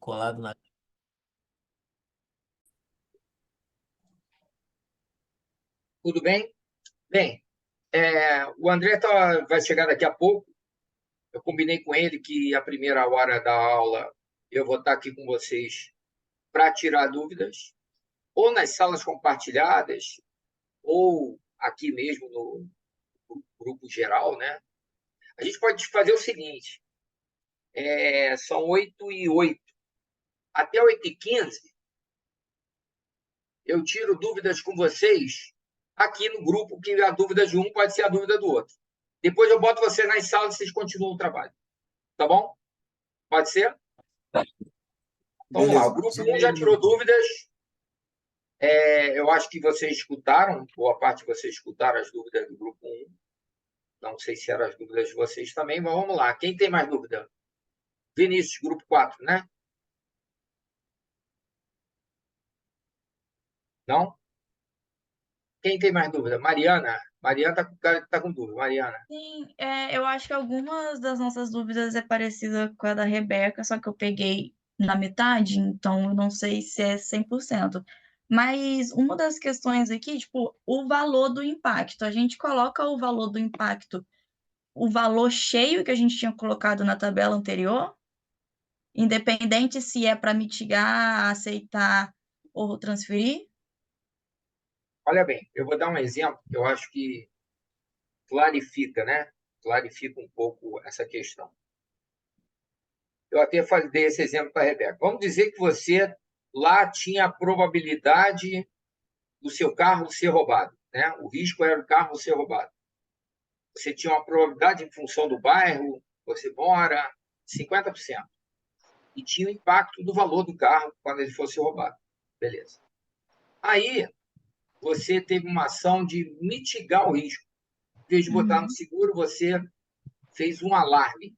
colado na. Tudo bem? Bem, o André vai chegar daqui a pouco. Eu combinei com ele que a primeira hora da aula eu vou estar aqui com vocês para tirar dúvidas, ou nas salas compartilhadas, ou aqui mesmo no grupo geral, né? A gente pode fazer o seguinte: são 8h08. Até 8h15, eu tiro dúvidas com vocês aqui no grupo, que a dúvida de um pode ser a dúvida do outro. Depois eu boto você nas salas e vocês continuam o trabalho. Tá bom? Pode ser? Tá. Então, vamos lá. O Beleza. grupo 1 já tirou dúvidas. Eu acho que vocês escutaram, boa parte de vocês escutaram as dúvidas do grupo 1. Não sei se eram as dúvidas de vocês também, mas vamos lá. Quem tem mais dúvida? Vinícius, grupo 4, né? Não? Quem tem mais dúvida? Mariana. Mariana tá com dúvida. Mariana. Sim, eu acho que algumas das nossas dúvidas é parecida com a da Rebeca, só que eu peguei na metade, então eu não sei se é 100%. Mas uma das questões aqui, tipo, o valor do impacto. A gente coloca o valor do impacto, o valor cheio que a gente tinha colocado na tabela anterior, independente se é para mitigar, aceitar ou transferir? Olha bem, eu vou dar um exemplo que eu acho que clarifica, né? Clarifica um pouco essa questão. Eu até dei esse exemplo para a Rebeca. Vamos dizer que você lá tinha a probabilidade do seu carro ser roubado, né? O risco era o carro ser roubado. Você tinha uma probabilidade em função do bairro, você mora, 50%. E tinha o impacto do valor do carro quando ele fosse roubado. Beleza. Aí, você teve uma ação de mitigar o risco. Em vez de botar no seguro, você fez um alarme.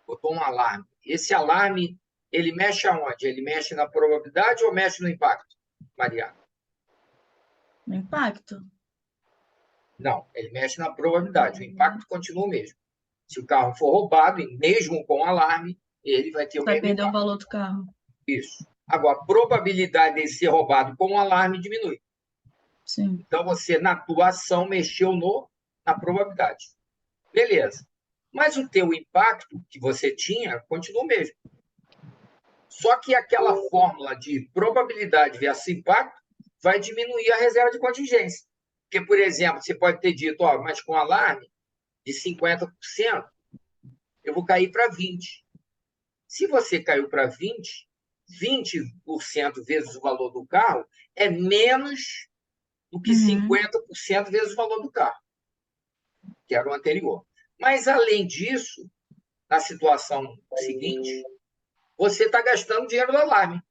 Botou um alarme. Esse alarme, ele mexe aonde? Ele mexe na probabilidade ou mexe no impacto, Mariana? No impacto. Não, ele mexe na probabilidade. O impacto continua o mesmo. Se o carro for roubado, e mesmo com alarme, ele vai ter o Vai mesmo perder o impacto. valor do carro. Isso. Agora, a probabilidade de ser roubado com alarme diminui. Sim. Então, você, na tua ação, mexeu na probabilidade. Beleza. Mas o teu impacto que você tinha continua o mesmo. Só que aquela fórmula de probabilidade versus impacto vai diminuir a reserva de contingência. Porque, por exemplo, você pode ter dito, mas com alarme de 50%, eu vou cair para 20%. Se você caiu para 20%, 20% vezes o valor do carro é menos do que 50% vezes o valor do carro, que era o anterior. Mas, além disso, na situação seguinte, você está gastando dinheiro do alarme.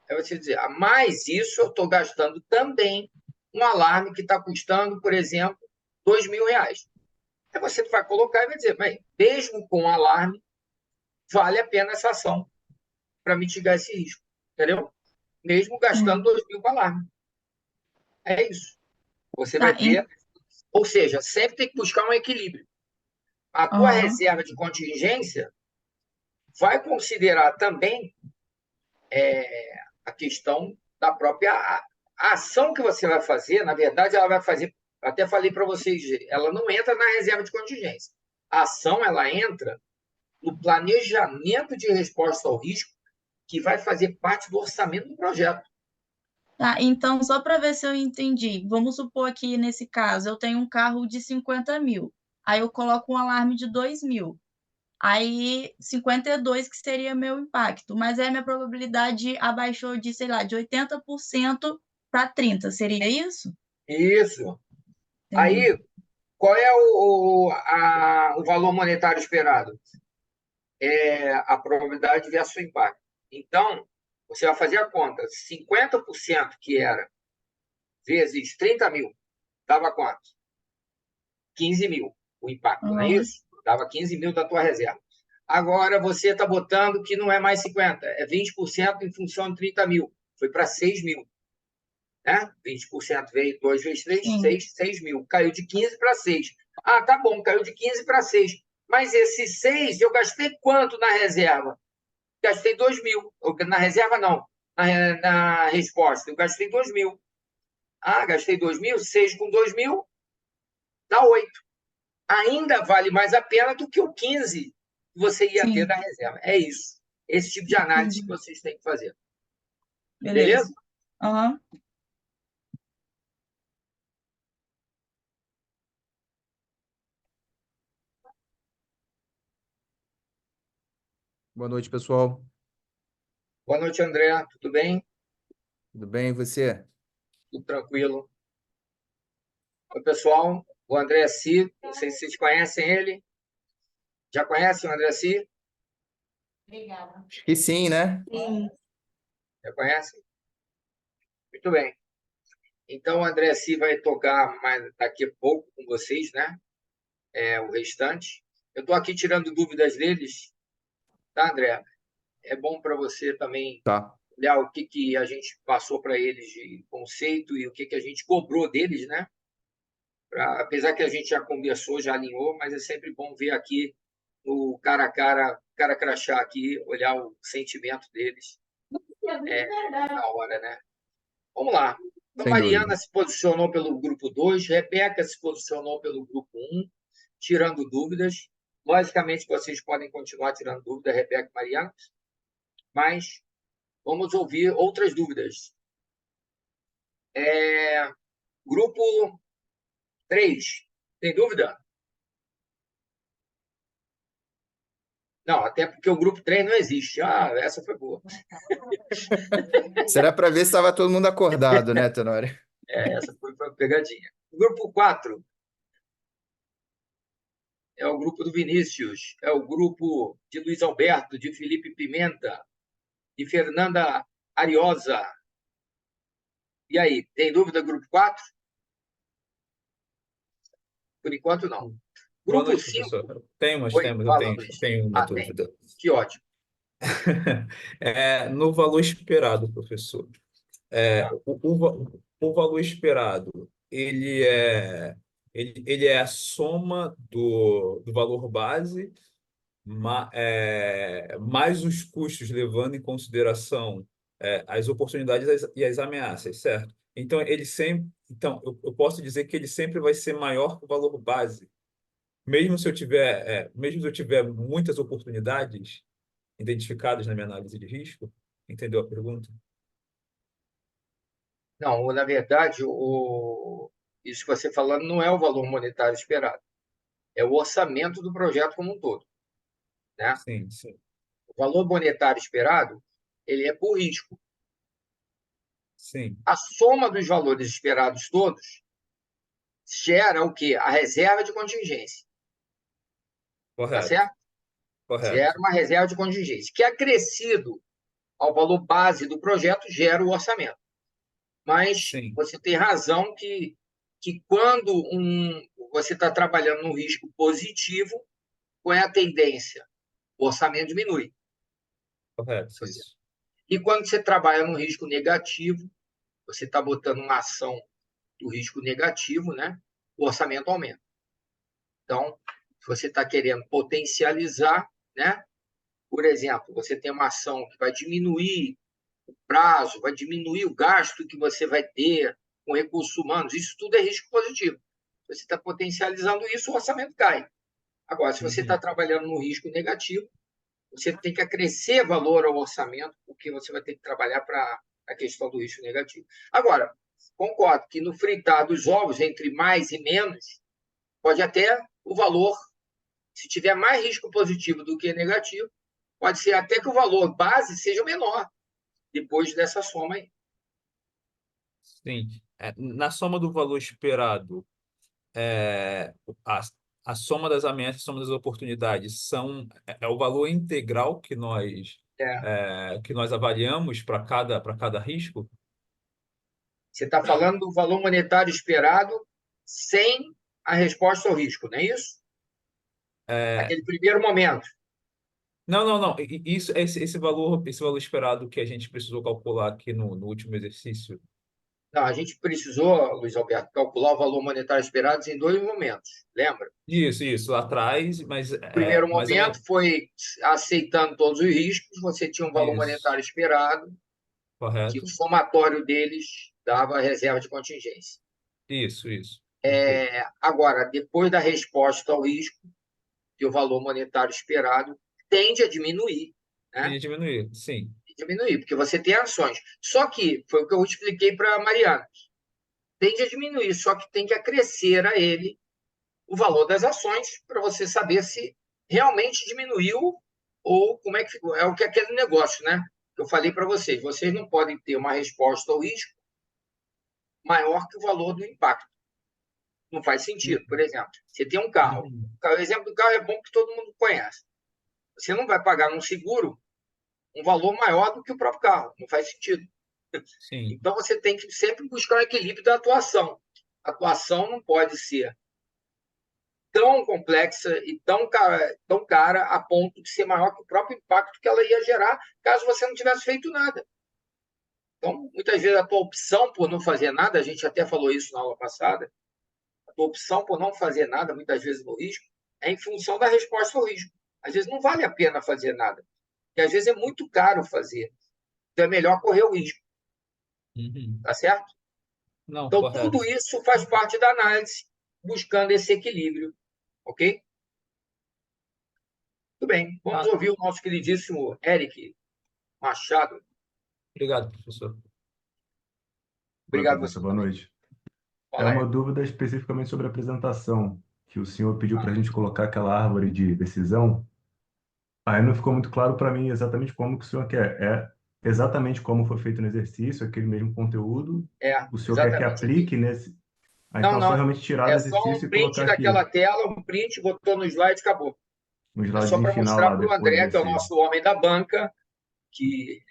Aí você dizer, mais isso eu estou gastando também um alarme que está custando, por exemplo, R$ 2.000. Aí você vai colocar e vai dizer, bem, mesmo com alarme, vale a pena essa ação para mitigar esse risco, entendeu? Mesmo gastando 2.000 com alarme. É isso. Você vai ter... Ou seja, sempre tem que buscar um equilíbrio. A tua reserva de contingência vai considerar também a questão da própria a ação que você vai fazer. Na verdade, ela vai fazer, até falei para vocês, ela não entra na reserva de contingência. A ação, ela entra no planejamento de resposta ao risco, que vai fazer parte do orçamento do projeto. Tá, então, só para ver se eu entendi, vamos supor aqui nesse caso, eu tenho um carro de 50 mil, aí eu coloco um alarme de 2.000, aí 52 que seria meu impacto, mas aí a minha probabilidade abaixou de, sei lá, de 80% para 30%, seria isso? Isso. Entendi. Aí, qual é o valor monetário esperado? É a probabilidade versus o impacto. Então, você vai fazer a conta. 50% que era vezes 30 mil, dava quanto? 15 mil o impacto, não é isso? Dava 15 mil da tua reserva. Agora você está botando que não é mais 50, é 20% em função de 30 mil. Foi para 6 mil. Né? 20% veio 2 vezes 3, 6 mil. Caiu de 15 para 6. Ah, tá bom, caiu de 15 para 6. Mas esse 6, eu gastei quanto na reserva? gastei 2.000. Na reserva, não. Na resposta, eu gastei 2.000. Ah, gastei 2.000, 6 com 2.000, dá 8. Ainda vale mais a pena do que o 15 que você ia ter Sim, da reserva. É isso. Esse tipo de análise que entendi. vocês têm que fazer. Beleza? Beleza. Aham. Boa noite, pessoal. Boa noite, André. Tudo bem? Tudo bem, e você? Tudo tranquilo? Oi, pessoal. O André Si, não sei se vocês conhecem ele. Já conhecem o André Si? Acho que sim, né? Sim. Já conhecem? Muito bem. Então, o André Si vai tocar mais daqui a pouco com vocês, né? O restante. Eu estou aqui tirando dúvidas deles, tá, André? É bom para você também Tá. olhar o que a gente passou para eles de conceito e o que a gente cobrou deles, né? Apesar que a gente já conversou, já alinhou, mas é sempre bom ver aqui no cara crachá aqui, olhar o sentimento deles na hora, né? Vamos lá. Então, Sem dúvida. Mariana se posicionou pelo grupo 2, Rebeca se posicionou pelo grupo 1, tirando dúvidas. Logicamente, vocês podem continuar tirando dúvidas, Rebeca e Mariana, mas vamos ouvir outras dúvidas. Grupo 3, tem dúvida? Não, até porque o grupo 3 não existe. Ah, essa foi boa. Será para ver se estava todo mundo acordado, né, Tenório? Essa foi uma pegadinha. O grupo 4 é o grupo do Vinícius, é o grupo de Luiz Alberto, de Felipe Pimenta, de Fernanda Ariosa. E aí, tem dúvida, grupo 4? Por enquanto, não. Boa Grupo noite, 5. professor. Temos, Oi, temos, fala, eu Luiz. tenho uma Ah, tem. dúvida. Que ótimo. No valor esperado, professor. O valor esperado, ele é a soma do valor base, mais os custos, levando em consideração as oportunidades e as ameaças, certo? Então, eu posso dizer que ele sempre vai ser maior que o valor base. Mesmo se eu tiver muitas oportunidades identificadas na minha análise de risco, entendeu a pergunta? Não, na verdade, isso que você falando não é o valor monetário esperado. É o orçamento do projeto como um todo, né? Sim, sim, O valor monetário esperado, ele é por risco. sim, A soma dos valores esperados todos gera o quê? A reserva de contingência, tá correto, certo? Gera correto. uma reserva de contingência, que acrescido ao valor base do projeto gera o orçamento. Mas Sim, você tem razão que quando você está trabalhando no risco positivo, qual é a tendência? O orçamento diminui. correto, isso. E quando você trabalha no risco negativo, você está botando uma ação do risco negativo, né? O orçamento aumenta. Então, se você está querendo potencializar, né? Por exemplo, você tem uma ação que vai diminuir o prazo, vai diminuir o gasto que você vai ter com recursos humanos, isso tudo é risco positivo. Se você está potencializando isso, o orçamento cai. Agora, se você está Uhum. trabalhando no risco negativo, você tem que acrescer valor ao orçamento, porque você vai ter que trabalhar para a questão do risco negativo. Agora, concordo que no fritar dos ovos, entre mais e menos, pode até o valor, se tiver mais risco positivo do que negativo, pode ser até que o valor base seja menor depois dessa soma aí. Sim. Na soma do valor esperado, é, a, a soma das ameaças, a soma das oportunidades é o valor integral É. que nós avaliamos para cada risco? Você está falando do valor monetário esperado sem a resposta ao risco, não é isso? É, Naquele primeiro momento. não, não, não. Esse valor esperado que a gente precisou calcular aqui no último exercício. Não, a gente precisou, Luiz Alberto, calcular o valor monetário esperado em dois momentos, lembra? Isso, lá atrás, O primeiro mas é momento foi aceitando todos os riscos, você tinha um valor isso, monetário esperado, que o correto? somatório deles dava a reserva de contingência. Isso, perfeito. Agora, depois da resposta ao risco, que o valor monetário esperado tende a diminuir, Tem né? de diminuir, sim. Diminuir, porque você tem ações. Só que, foi o que eu expliquei para a Mariana, tende a diminuir, só que tem que acrescer a ele o valor das ações para você saber se realmente diminuiu ou como é que ficou. É o que é aquele negócio, né? Que eu falei para vocês. Vocês não podem ter uma resposta ao risco maior que o valor do impacto. Não faz sentido. Por exemplo, você tem um carro. Uhum. O exemplo do carro é bom que todo mundo conhece. Você não vai pagar num seguro um valor maior do que o próprio carro. Não faz sentido. Sim. Então, você tem que sempre buscar o equilíbrio da atuação. A atuação não pode ser tão complexa e tão cara a ponto de ser maior que o próprio impacto que ela ia gerar caso você não tivesse feito nada. Então, muitas vezes, a tua opção por não fazer nada, a gente até falou isso na aula passada, a tua opção por não fazer nada, muitas vezes no risco, é em função da resposta ao risco. Às vezes não vale a pena fazer nada, porque às vezes é muito caro fazer. Então, é melhor correr o risco, Uhum. tá certo? Não, Então, tudo correto. isso faz parte da análise, buscando esse equilíbrio, ok? Tudo bem, vamos Ah, ouvir o nosso queridíssimo Eric Machado. obrigado, professor. Oi, Obrigado você professor, boa também. noite. É Fala, uma Eric. dúvida especificamente sobre a apresentação, que o senhor pediu para a gente colocar aquela árvore de decisão. Aí não ficou muito claro para mim exatamente como que o senhor quer. É exatamente como foi feito no exercício, aquele mesmo conteúdo. O senhor quer que Exatamente aqui. aplique nesse. Ah, Não, então é só não. realmente tirar do É só um exercício e print colocar daquela aqui, tela, um print, botou no slide e acabou. no É só slidezinho para final mostrar lá para o depois André, que é o desse. nosso homem da banca, que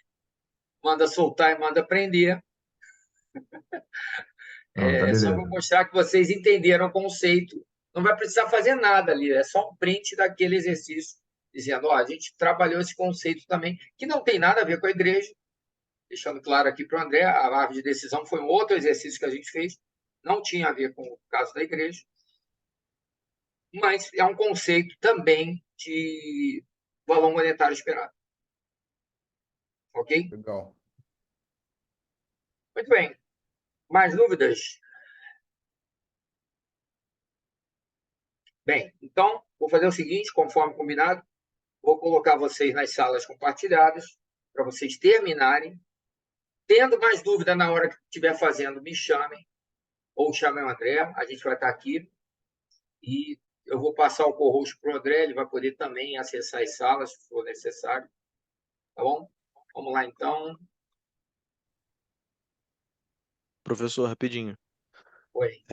manda soltar e manda prender. Não, tá É só para beleza. mostrar que vocês entenderam o conceito. Não vai precisar fazer nada ali, é só um print daquele exercício, dizendo, ó, a gente trabalhou esse conceito também, que não tem nada a ver com a igreja. Deixando claro aqui para o André, a árvore de decisão foi um outro exercício que a gente fez, não tinha a ver com o caso da igreja, mas é um conceito também de valor monetário esperado. Ok? Legal. Muito bem. Mais dúvidas? Bem, então, vou fazer o seguinte, conforme combinado, vou colocar vocês nas salas compartilhadas para vocês terminarem. Tendo mais dúvida na hora que estiver fazendo, me chamem ou chamem o André, a gente vai estar aqui e eu vou passar o co-host para o André, ele vai poder também acessar as salas, se for necessário. Tá bom? Vamos lá, então. Professor, rapidinho. Oi.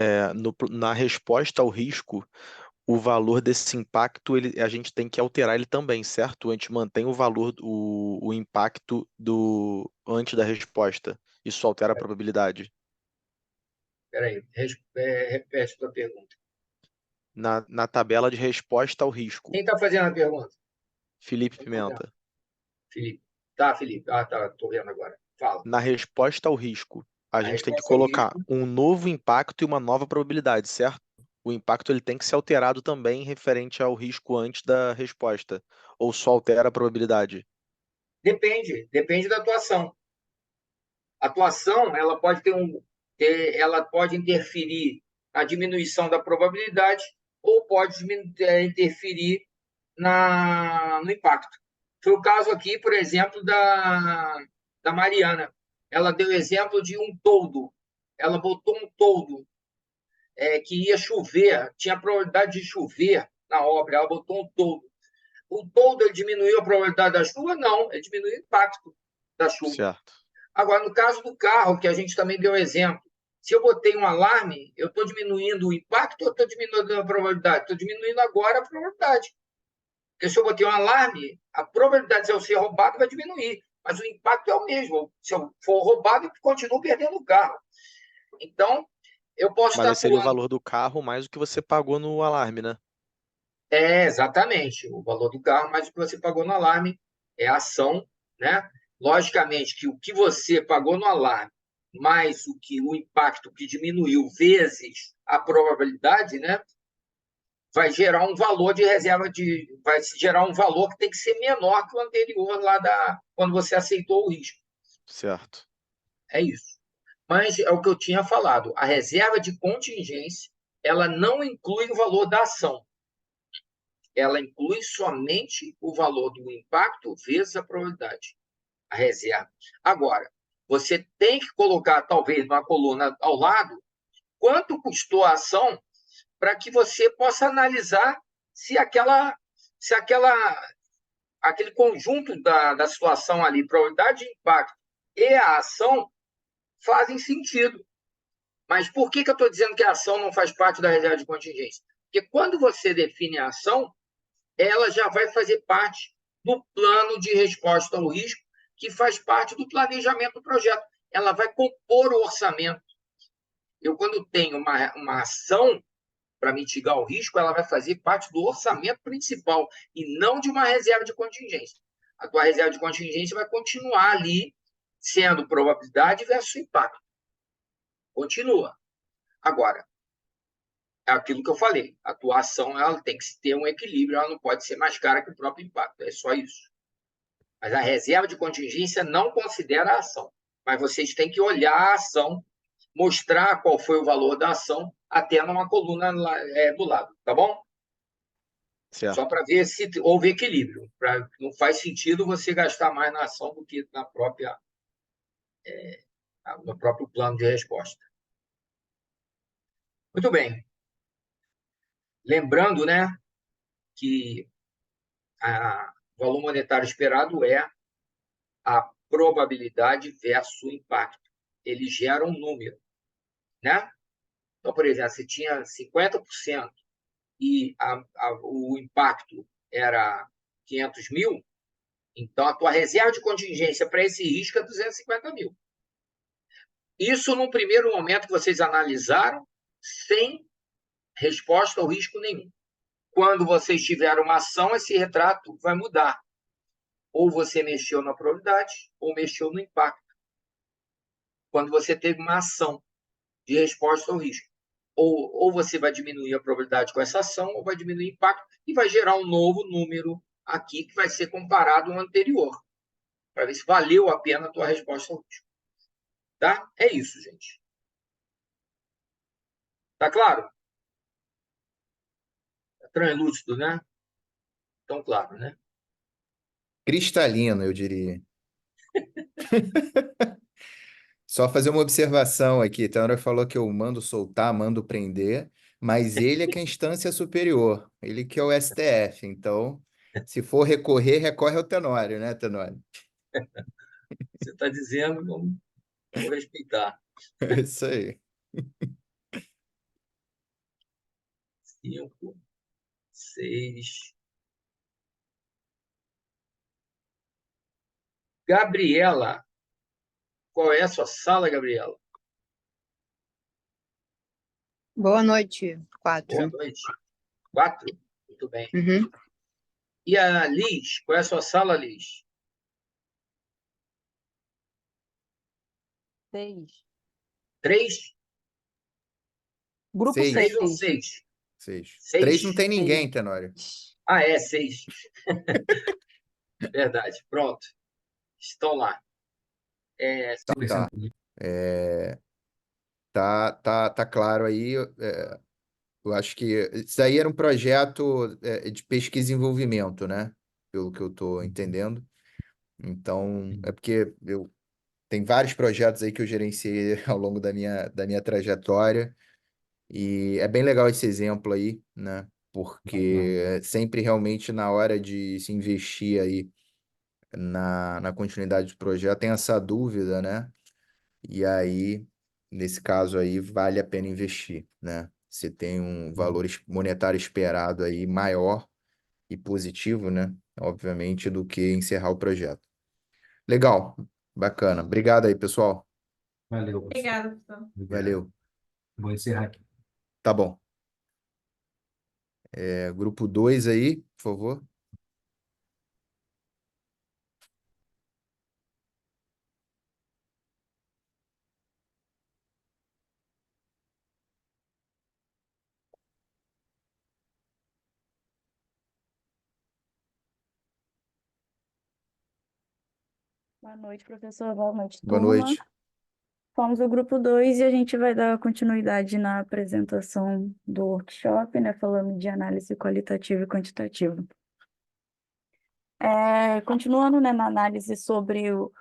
Na resposta ao risco, o valor desse impacto, a gente tem que alterar ele também, certo? A gente mantém o valor, o impacto antes da resposta. Isso altera a probabilidade. Espera aí, repete a tua pergunta. Na tabela de resposta ao risco, Quem está fazendo a pergunta? Felipe Pimenta. Felipe. Tá, Felipe. Ah, tá, estou vendo agora. Fala. Na resposta ao risco, a A gente tem que resposta ao colocar risco. um novo impacto e uma nova probabilidade, certo? O impacto ele tem que ser alterado também referente ao risco antes da resposta, ou só altera a probabilidade? Depende da atuação. A atuação, ela pode interferir na diminuição da probabilidade ou pode interferir no impacto. Foi o caso aqui, por exemplo, da Mariana. Ela deu exemplo de um toldo. Ela botou um toldo que ia chover, tinha probabilidade de chover na obra. Ela botou um toldo. O toldo ele diminuiu a probabilidade da chuva? Não, ele diminuiu o impacto da chuva. Certo. Agora, no caso do carro, que a gente também deu exemplo, se eu botei um alarme, eu estou diminuindo o impacto ou estou diminuindo a probabilidade? Estou diminuindo agora a probabilidade. Porque se eu botei um alarme, a probabilidade de eu ser roubado vai diminuir, mas o impacto é o mesmo. Se eu for roubado, eu continuo perdendo o carro. Então, eu posso Mas estar aí seria o atuando. valor do carro mais o que você pagou no alarme, né? Exatamente. O valor do carro mais o que você pagou no alarme é a ação, né? Logicamente que o que você pagou no alarme mais o impacto que diminuiu vezes a probabilidade, né? Vai gerar um valor de reserva vai gerar um valor que tem que ser menor que o anterior lá quando você aceitou o risco. Certo. É isso. Mas é o que eu tinha falado, a reserva de contingência, ela não inclui o valor da ação. Ela inclui somente o valor do impacto vezes a probabilidade, a reserva. Agora, você tem que colocar, talvez, numa coluna ao lado, quanto custou a ação para que você possa analisar se aquele conjunto da situação ali, probabilidade de impacto e a ação, fazem sentido. Mas por que eu estou dizendo que a ação não faz parte da reserva de contingência? Porque quando você define a ação, ela já vai fazer parte do plano de resposta ao risco, que faz parte do planejamento do projeto. Ela vai compor o orçamento. Quando tenho uma ação para mitigar o risco, ela vai fazer parte do orçamento principal e não de uma reserva de contingência. A tua reserva de contingência vai continuar ali sendo probabilidade versus impacto. Continua. Agora, é aquilo que eu falei. A tua ação ela tem que ter um equilíbrio, ela não pode ser mais cara que o próprio impacto. É só isso. Mas a reserva de contingência não considera a ação. Mas vocês têm que olhar a ação, mostrar qual foi o valor da ação, até numa coluna do lado, tá bom? Só Certo. para ver se houve equilíbrio. Não faz sentido você gastar mais na ação do que no próprio plano de resposta. Muito bem. Lembrando, né, que o valor monetário esperado é a probabilidade versus o impacto. Ele gera um número, né? Então, por exemplo, se tinha 50% e o impacto era 500 mil, então a tua reserva de contingência para esse risco é 250 mil. Isso num primeiro momento que vocês analisaram sem resposta ao risco nenhum. Quando vocês tiverem uma ação, esse retrato vai mudar. Ou você mexeu na probabilidade, ou mexeu no impacto. Quando você teve uma ação de resposta ao risco. Ou você vai diminuir a probabilidade com essa ação, ou vai diminuir o impacto, e vai gerar um novo número aqui que vai ser comparado ao anterior, para ver se valeu a pena a tua resposta ao risco. Tá? É isso, gente. Tá claro? Tá translúcido, né? Tão claro, né? Cristalino, eu diria. Só fazer uma observação aqui. Tenório falou que eu mando soltar, mando prender, mas ele é que é a instância superior. Ele que é o STF. Então, se for recorrer, recorre ao Tenório, né, Tenório? Você está dizendo, vou respeitar. É isso aí. 5, 6. Gabriela, qual é a sua sala, Gabriela? Boa noite, Boa 4. noite. 4? Muito bem. Uhum. E a Liz, qual é a sua sala, Liz? 6. 3? Grupo 6, 3 ou 6. 6? 6. 6? 3 não tem ninguém, Tenório. Ah, é, 6. Verdade. Pronto. Estão lá. Tá. Tá claro aí. Eu acho que isso aí era um projeto de pesquisa e desenvolvimento, né? Pelo que eu estou entendendo. Então, é porque tem vários projetos aí que eu gerenciei ao longo da minha trajetória. E é bem legal esse exemplo aí, né? Porque sempre realmente na hora de se investir aí na continuidade do projeto tem essa dúvida, né? E aí, nesse caso aí, vale a pena investir, né? Você tem um valor monetário esperado aí maior e positivo, né? Obviamente, do que encerrar o projeto. Legal, bacana. Obrigado aí, pessoal. Valeu, professor. Obrigada, pessoal. Obrigado. Valeu. Vou encerrar aqui. Tá bom. Grupo 2 aí, por favor. Boa noite, professor. Boa noite, Boa turma. noite. Somos o grupo 2 e a gente vai dar continuidade na apresentação do workshop, né, falando de análise qualitativa e quantitativa. Continuando, né, na análise sobre o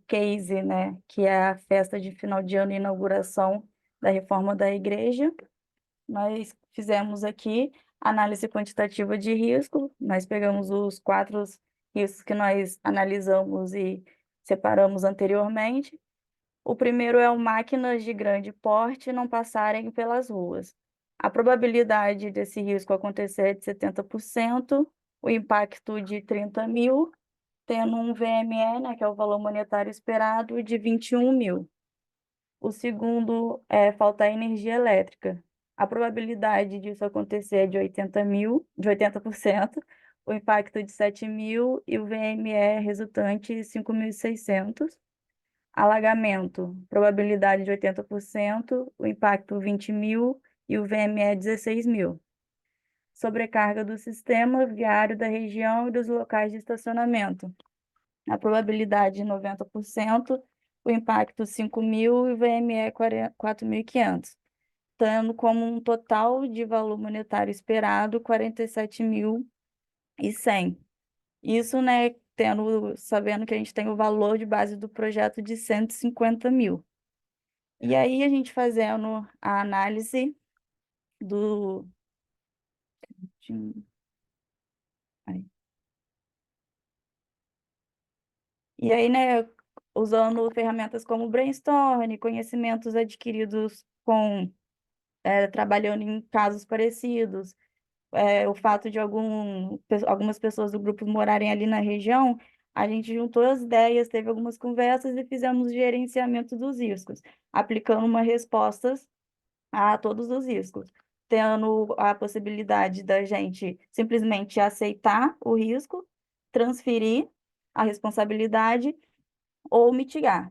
case, né, que é a festa de final de ano e inauguração da reforma da igreja, nós fizemos aqui análise quantitativa de risco, nós pegamos os 4 riscos que nós analisamos e separamos anteriormente. O primeiro é o máquinas de grande porte não passarem pelas ruas. A probabilidade desse risco acontecer é de 70%, o impacto de 30 mil, tendo um VME, né, que é o valor monetário esperado, de 21 mil. O segundo é faltar energia elétrica. A probabilidade disso acontecer é de 80%, o impacto de 7 mil e o VME resultante 5.600. Alagamento, probabilidade de 80%, o impacto 20 mil e o VME 16 mil. Sobrecarga do sistema viário da região e dos locais de estacionamento. A probabilidade 90%, o impacto 5 mil e o VME 4.500, tendo como um total de valor monetário esperado 47.100. Isso, né, sabendo que a gente tem o valor de base do projeto de 150 mil. E aí a gente fazendo a análise do... Aí. E aí, né, usando ferramentas como brainstorm, conhecimentos adquiridos trabalhando em casos parecidos, o fato de algumas pessoas do grupo morarem ali na região, a gente juntou as ideias, teve algumas conversas e fizemos gerenciamento dos riscos, aplicando uma respostas a todos os riscos, tendo a possibilidade da gente simplesmente aceitar o risco, transferir a responsabilidade ou mitigar.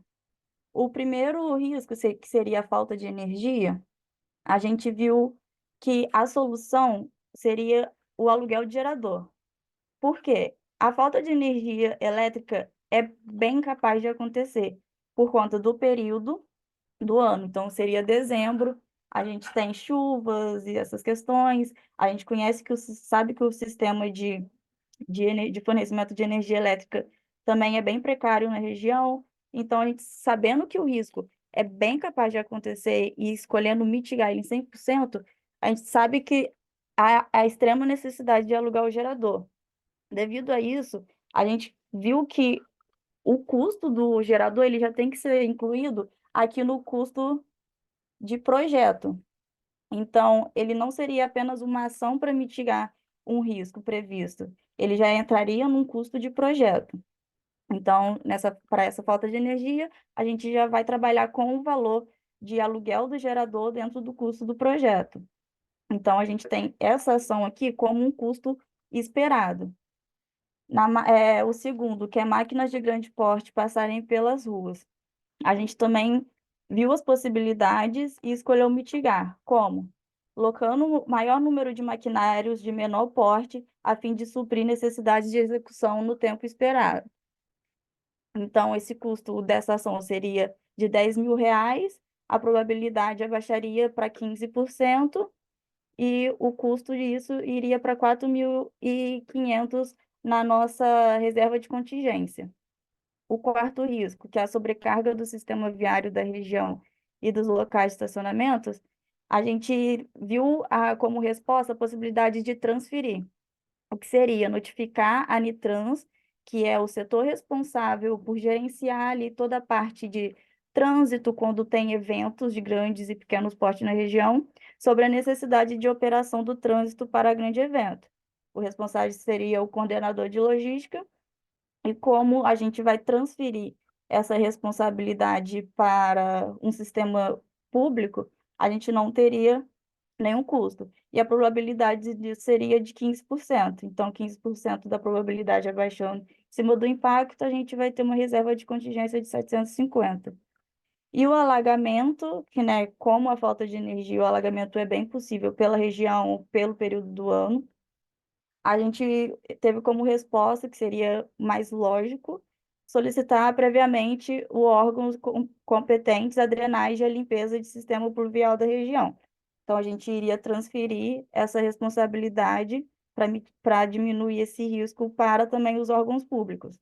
O primeiro risco, que seria a falta de energia, a gente viu que a solução seria o aluguel de gerador. Por quê? A falta de energia elétrica é bem capaz de acontecer por conta do período do ano. Então, seria dezembro, a gente tem chuvas e essas questões, a gente sabe que o sistema de fornecimento de energia elétrica também é bem precário na região. Então, a gente sabendo que o risco é bem capaz de acontecer e escolhendo mitigar ele em 100%, a gente sabe que há a extrema necessidade de alugar o gerador. Devido a isso, a gente viu que o custo do gerador ele já tem que ser incluído aqui no custo de projeto. Então, ele não seria apenas uma ação para mitigar um risco previsto, ele já entraria num custo de projeto. Então, para essa falta de energia, a gente já vai trabalhar com o valor de aluguel do gerador dentro do custo do projeto. Então, a gente tem essa ação aqui como um custo esperado. O segundo, que é máquinas de grande porte passarem pelas ruas. A gente também viu as possibilidades e escolheu mitigar. Como? Colocando o maior número de maquinários de menor porte, a fim de suprir necessidades de execução no tempo esperado. Então, esse custo dessa ação seria de 10 mil reais, a probabilidade abaixaria para 15%, e o custo disso iria para 4.500 na nossa reserva de contingência. O quarto risco, que é a sobrecarga do sistema viário da região e dos locais de estacionamentos, a gente viu como resposta a possibilidade de transferir, o que seria notificar a Anitrans, que é o setor responsável por gerenciar ali toda a parte de trânsito quando tem eventos de grandes e pequenos portes na região, sobre a necessidade de operação do trânsito para grande evento. O responsável seria o coordenador de logística, e como a gente vai transferir essa responsabilidade para um sistema público, a gente não teria nenhum custo. E a probabilidade disso seria de 15%. Então, 15% da probabilidade abaixando em cima do impacto, a gente vai ter uma reserva de contingência de 750. E o alagamento, que, né, como a falta de energia, o alagamento é bem possível pela região, pelo período do ano, a gente teve como resposta, que seria mais lógico, solicitar previamente o órgãos competentes à drenagem e à limpeza de sistema pluvial da região. Então, a gente iria transferir essa responsabilidade para diminuir esse risco para também os órgãos públicos.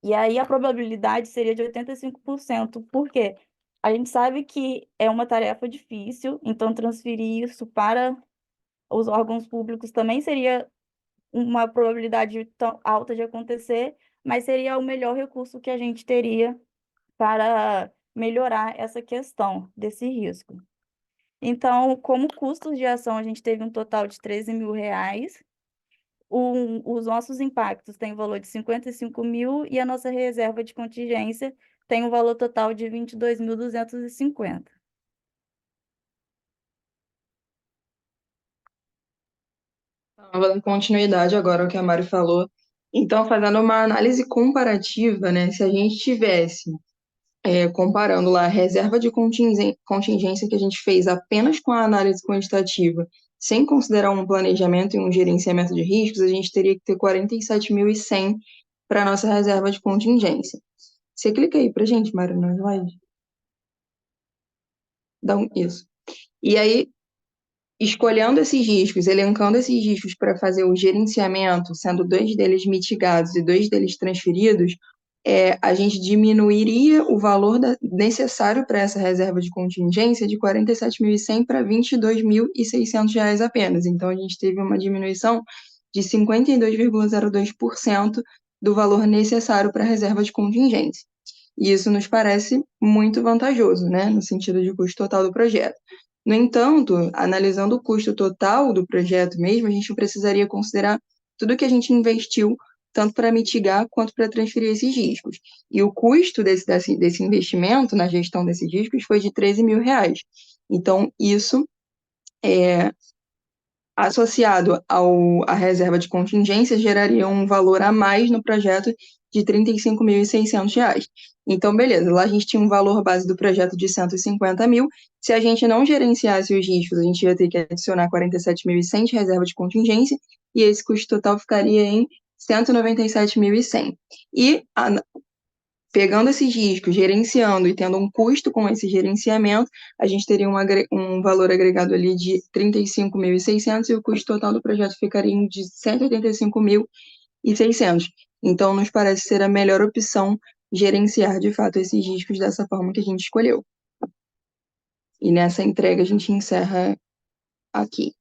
E aí a probabilidade seria de 85%. Por quê? A gente sabe que é uma tarefa difícil, então transferir isso para os órgãos públicos também seria uma probabilidade tão alta de acontecer, mas seria o melhor recurso que a gente teria para melhorar essa questão desse risco. Então, como custos de ação, a gente teve um total de R$ 13.000. Os nossos impactos têm um valor de 55 mil e a nossa reserva de contingência tem um valor total de 22.250. Eu vou dar continuidade agora ao que a Mari falou. Então, fazendo uma análise comparativa, né? Se a gente tivesse comparando lá a reserva de contingência que a gente fez apenas com a análise quantitativa, sem considerar um planejamento e um gerenciamento de riscos, a gente teria que ter 47.100 para a nossa reserva de contingência. Você clica aí para gente, Mari, na slide. Isso. E aí, escolhendo esses riscos, elencando esses riscos para fazer o gerenciamento, sendo 2 deles mitigados e 2 deles transferidos, a gente diminuiria o valor necessário para essa reserva de contingência de 47.100 para R$ 22.600 apenas. Então, a gente teve uma diminuição de 52,02% do valor necessário para a reserva de contingência. E isso nos parece muito vantajoso, né, no sentido de custo total do projeto. No entanto, analisando o custo total do projeto mesmo, a gente precisaria considerar tudo que a gente investiu, tanto para mitigar quanto para transferir esses riscos. E o custo desse investimento na gestão desses riscos foi de R$ 13.000. Então, isso associado à reserva de contingência, geraria um valor a mais no projeto de R$ 35.600. Então, beleza, lá a gente tinha um valor base do projeto de 150 mil. Se a gente não gerenciasse os riscos, a gente ia ter que adicionar 47.100 de reserva de contingência, e esse custo total ficaria em 197.100. E pegando esses riscos, gerenciando e tendo um custo com esse gerenciamento, a gente teria um valor agregado ali de 35.600 e o custo total do projeto ficaria de 185.600. Então, nos parece ser a melhor opção gerenciar, de fato, esses riscos dessa forma que a gente escolheu. E nessa entrega a gente encerra aqui.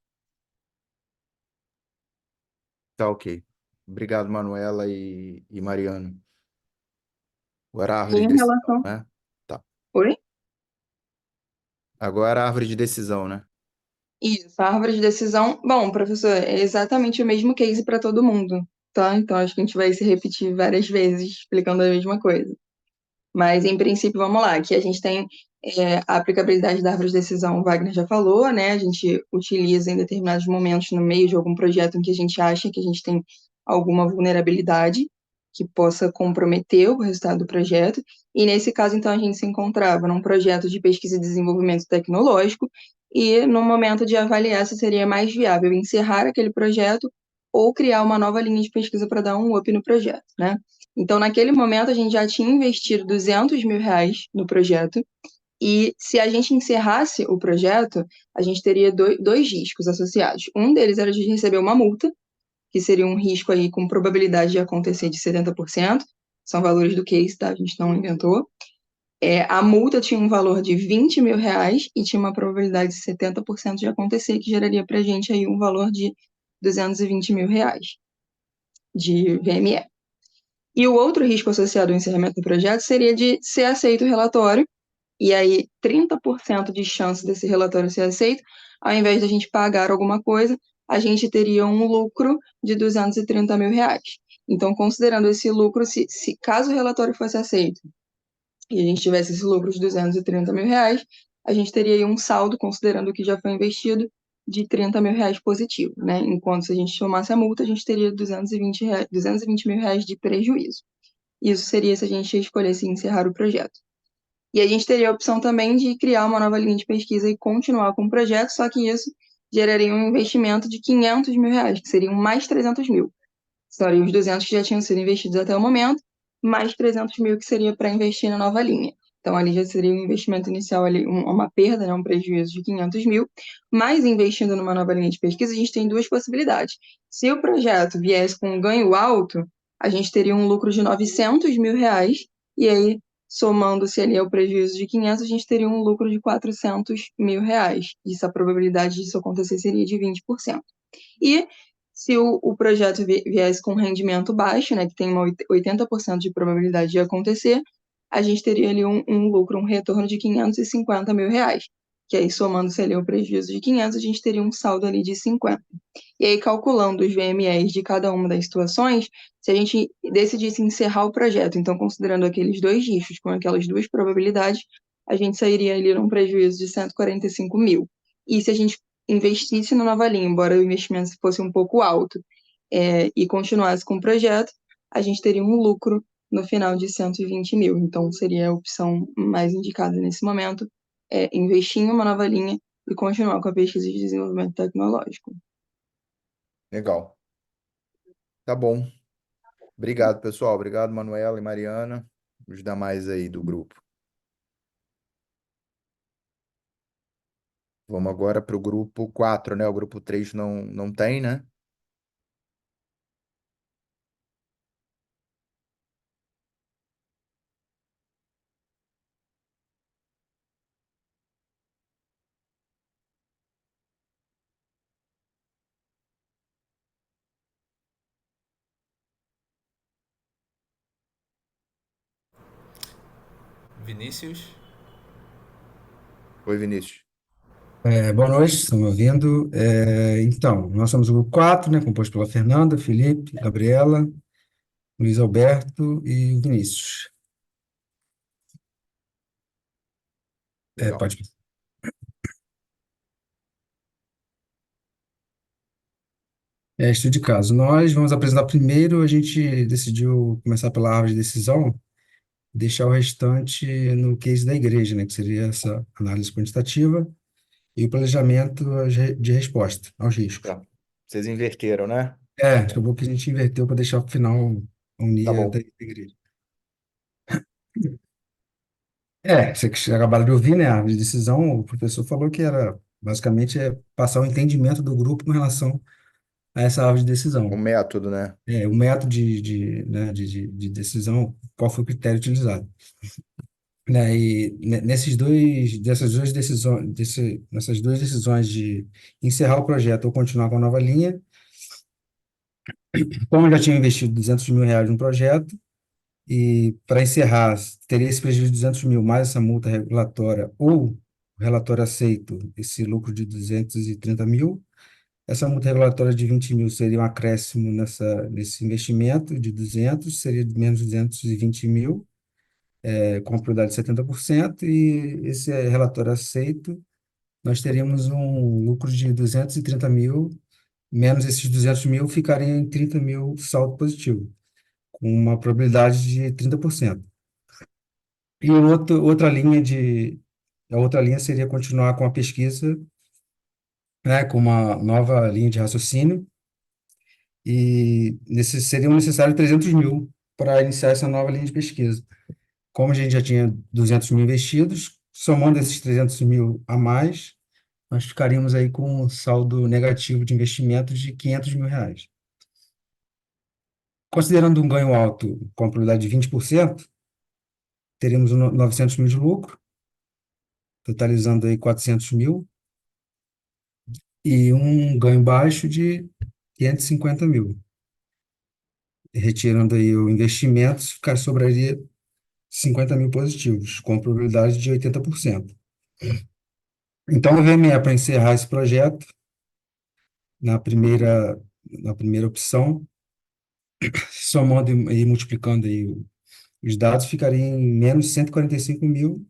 Tá ok. Obrigado, Manuela e Mariano. Agora a árvore de Em decisão, relação... né? Tá. Oi? Agora a árvore de decisão, né? Isso, a árvore de decisão. Bom, professor, é exatamente o mesmo case para todo mundo, tá? Então acho que a gente vai se repetir várias vezes explicando a mesma coisa. Mas, em princípio, vamos lá. Aqui a gente tem a aplicabilidade da árvore de decisão, o Wagner já falou, né? A gente utiliza em determinados momentos no meio de algum projeto em que a gente acha que a gente tem alguma vulnerabilidade que possa comprometer o resultado do projeto. E, nesse caso, então, a gente se encontrava num projeto de pesquisa e desenvolvimento tecnológico e, no momento de avaliar se seria mais viável encerrar aquele projeto ou criar uma nova linha de pesquisa para dar um up no projeto, né? Então, naquele momento, a gente já tinha investido R$ 200.000 no projeto, e se a gente encerrasse o projeto, a gente teria dois riscos associados. Um deles era de receber uma multa, que seria um risco aí com probabilidade de acontecer de 70%, são valores do case, tá? A gente não inventou. A multa tinha um valor de R$ 20.000 e tinha uma probabilidade de 70% de acontecer, que geraria para a gente aí um valor de R$ 220.000 de VME. E o outro risco associado ao encerramento do projeto seria de ser aceito o relatório, e aí 30% de chance desse relatório ser aceito, ao invés de a gente pagar alguma coisa, a gente teria um lucro de R$ 230.000. Então, considerando esse lucro, se caso o relatório fosse aceito e a gente tivesse esse lucro de R$ 230.000, a gente teria aí um saldo, considerando o que já foi investido, de R$ 30.000 positivo, né? Enquanto se a gente tomasse a multa, a gente teria R$ 220.000 de prejuízo. Isso seria se a gente escolhesse encerrar o projeto. E a gente teria a opção também de criar uma nova linha de pesquisa e continuar com o projeto, só que isso geraria um investimento de R$ 500.000, que seriam mais 300 mil. Seriam os 200 que já tinham sido investidos até o momento, mais 300 mil que seria para investir na nova linha. Então, ali já seria um investimento inicial, ali, uma perda, né, um prejuízo de 500 mil, mas investindo numa nova linha de pesquisa, a gente tem duas possibilidades. Se o projeto viesse com um ganho alto, a gente teria um lucro de 900 mil reais, e aí, somando-se ali ao prejuízo de 500, a gente teria um lucro de 400 mil reais. Isso, a probabilidade disso acontecer seria de 20%. E se o projeto viesse com rendimento baixo, né, que tem uma 80% de probabilidade de acontecer, a gente teria ali um lucro, um retorno de 550 mil reais. Que aí, somando-se ali o prejuízo de 500, a gente teria um saldo ali de 50. E aí, calculando os VMEs de cada uma das situações, se a gente decidisse encerrar o projeto, então considerando aqueles dois riscos com aquelas duas probabilidades, a gente sairia ali num prejuízo de 145 mil. E se a gente investisse na nova linha, embora o investimento fosse um pouco alto, e continuasse com o projeto, a gente teria um lucro no final de 120 mil. Então, seria a opção mais indicada nesse momento, investir em uma nova linha e continuar com a pesquisa de desenvolvimento tecnológico. Legal. Tá bom. Obrigado, pessoal. Obrigado, Manuela e Mariana, os demais aí do grupo. Vamos agora para o grupo 4, né? O grupo 3 não tem, né? Vinícius? Oi, Vinícius. Boa noite, estão me ouvindo? Então, nós somos o grupo 4, né, composto pela Fernanda, Felipe, Gabriela, Luiz Alberto e o Vinícius. Legal. Pode. Estudo de caso. Nós vamos apresentar primeiro, a gente decidiu começar pela árvore de decisão, deixar o restante no case da igreja, né, que seria essa análise quantitativa e o planejamento de resposta aos riscos. Tá. Vocês inverteram, né? Acabou que a gente inverteu para deixar para o final unir Tá a bom. da igreja. Vocês acabaram de ouvir, né? A árvore de decisão, o professor falou que era basicamente passar o entendimento do grupo com relação a essa árvore de O decisão. método, né? O método né, de decisão, qual foi o critério utilizado. Né? E nessas duas decisões de encerrar o projeto ou continuar com a nova linha, como eu já tinha investido 200 mil reais no projeto, e para encerrar, teria esse prejuízo de 200 mil mais essa multa regulatória ou o relatório aceito, esse lucro de 230 mil. Essa multa regulatória de 20 mil seria um acréscimo nesse investimento de 200, seria de menos 220 mil, com a probabilidade de 70%, e esse relatório aceito, nós teríamos um lucro de 230 mil, menos esses 200 mil, ficaria em 30 mil saldo positivo, com uma probabilidade de 30%. E a outra linha seria continuar com a pesquisa, né, com uma nova linha de raciocínio, e seriam necessários 300 mil para iniciar essa nova linha de pesquisa. Como a gente já tinha 200 mil investidos, somando esses 300 mil a mais, nós ficaríamos aí com um saldo negativo de investimento de 500 mil reais. Considerando um ganho alto com a probabilidade de 20%, teríamos 900 mil de lucro, totalizando aí 400 mil, e um ganho baixo de 550 mil. Retirando aí o investimento, sobraria 50 mil positivos, com probabilidade de 80%. Então, o VME para encerrar esse projeto, na primeira opção, somando e multiplicando aí os dados, ficaria em menos 145 mil,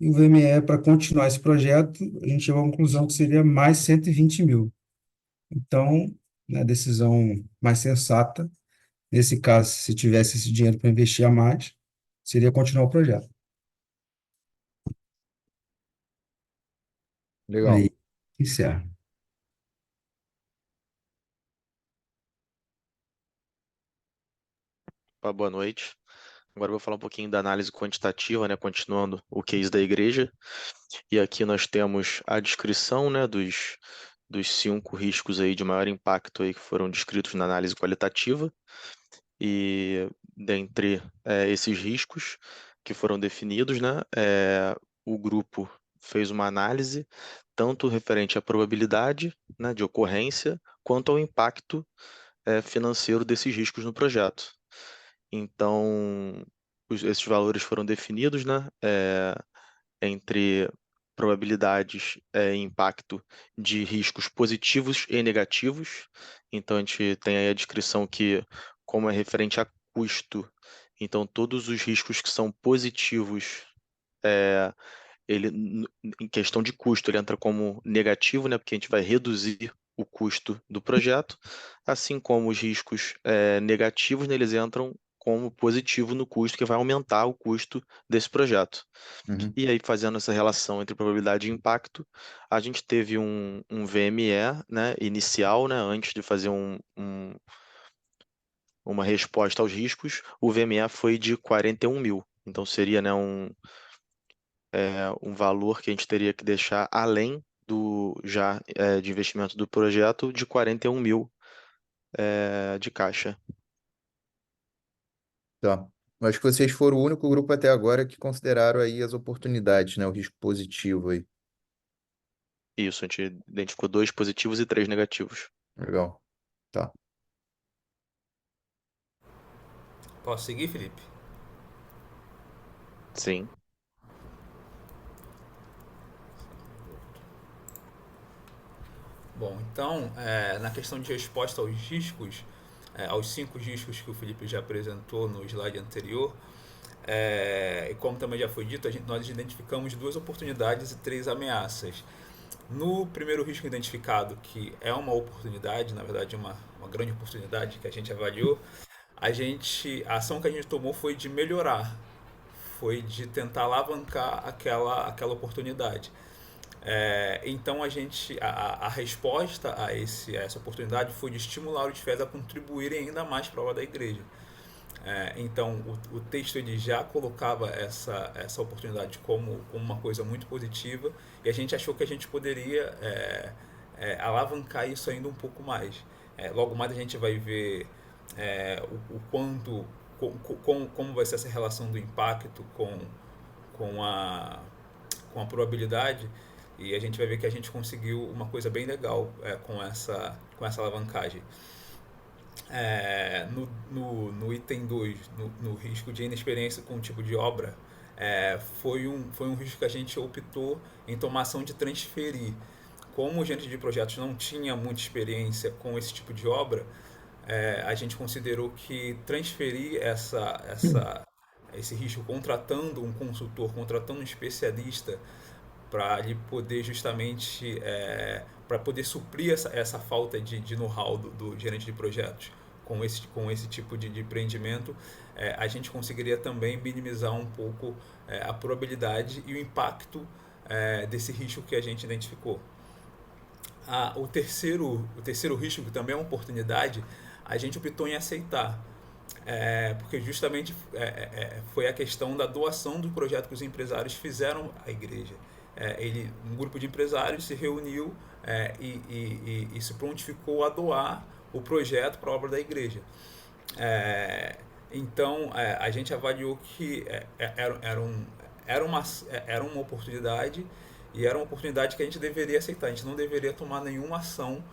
e o VME para continuar esse projeto, a gente chegou à conclusão que seria mais 120 mil. Então, a decisão mais sensata, nesse caso, se tivesse esse dinheiro para investir a mais, seria continuar o projeto. Legal. Aí, encerra. Boa noite. Agora eu vou falar um pouquinho da análise quantitativa, né, continuando o case da igreja. E aqui nós temos a descrição, né, dos 5 riscos aí de maior impacto aí que foram descritos na análise qualitativa. E dentre esses riscos que foram definidos, né, o grupo fez uma análise tanto referente à probabilidade, né, de ocorrência, quanto ao impacto financeiro desses riscos no projeto. Então, esses valores foram definidos, né, entre probabilidades e impacto de riscos positivos e negativos. Então, a gente tem aí a descrição que, como é referente a custo, então todos os riscos que são positivos, em questão de custo, ele entra como negativo, né, porque a gente vai reduzir o custo do projeto, assim como os riscos negativos, né, eles entram como positivo no custo, que vai aumentar o custo desse projeto. Uhum. E aí, fazendo essa relação entre probabilidade e impacto, a gente teve um VME, né, inicial, né, antes de fazer uma resposta aos riscos, o VME foi de 41 mil. Então, seria, né, um valor que a gente teria que deixar além do já de investimento do projeto de 41 mil de caixa. Tá. Acho que vocês foram o único grupo até agora que consideraram aí as oportunidades, né? O risco positivo aí. Isso, a gente identificou 2 positivos e 3 negativos. Legal. Tá. Posso seguir, Felipe? Sim. Bom, então, na questão de resposta aos riscos, aos 5 riscos que o Felipe já apresentou no slide anterior, e como também já foi dito, nós identificamos 2 oportunidades e 3 ameaças. No primeiro risco identificado, que é uma oportunidade, na verdade uma grande oportunidade que a gente avaliou, a ação que a gente tomou foi de melhorar, foi de tentar alavancar aquela oportunidade. Então a resposta a essa oportunidade foi de estimular os fiéis a contribuírem ainda mais para a obra da igreja. Então o texto ele já colocava essa oportunidade como uma coisa muito positiva e a gente achou que a gente poderia alavancar isso ainda um pouco mais. Logo mais a gente vai ver o quanto, como vai ser essa relação do impacto com a probabilidade, e a gente vai ver que a gente conseguiu uma coisa bem legal com essa alavancagem. No item 2, no risco de inexperiência com o tipo de obra, foi um risco que a gente optou em tomar ação de transferir. Como o gerente de projetos não tinha muita experiência com esse tipo de obra, a gente considerou que transferir esse risco contratando um consultor, contratando um especialista para ele poder justamente para poder suprir essa falta de know-how do gerente de projetos com esse tipo de empreendimento, a gente conseguiria também minimizar um pouco a probabilidade e o impacto desse risco que a gente identificou. O terceiro risco, que também é uma oportunidade, a gente optou em aceitar, porque justamente foi a questão da doação do projeto que os empresários fizeram à igreja. Um grupo de empresários se reuniu e se prontificou a doar o projeto para a obra da igreja. Então a gente avaliou que era uma oportunidade, e era uma oportunidade que a gente deveria aceitar. A gente não deveria tomar nenhuma ação,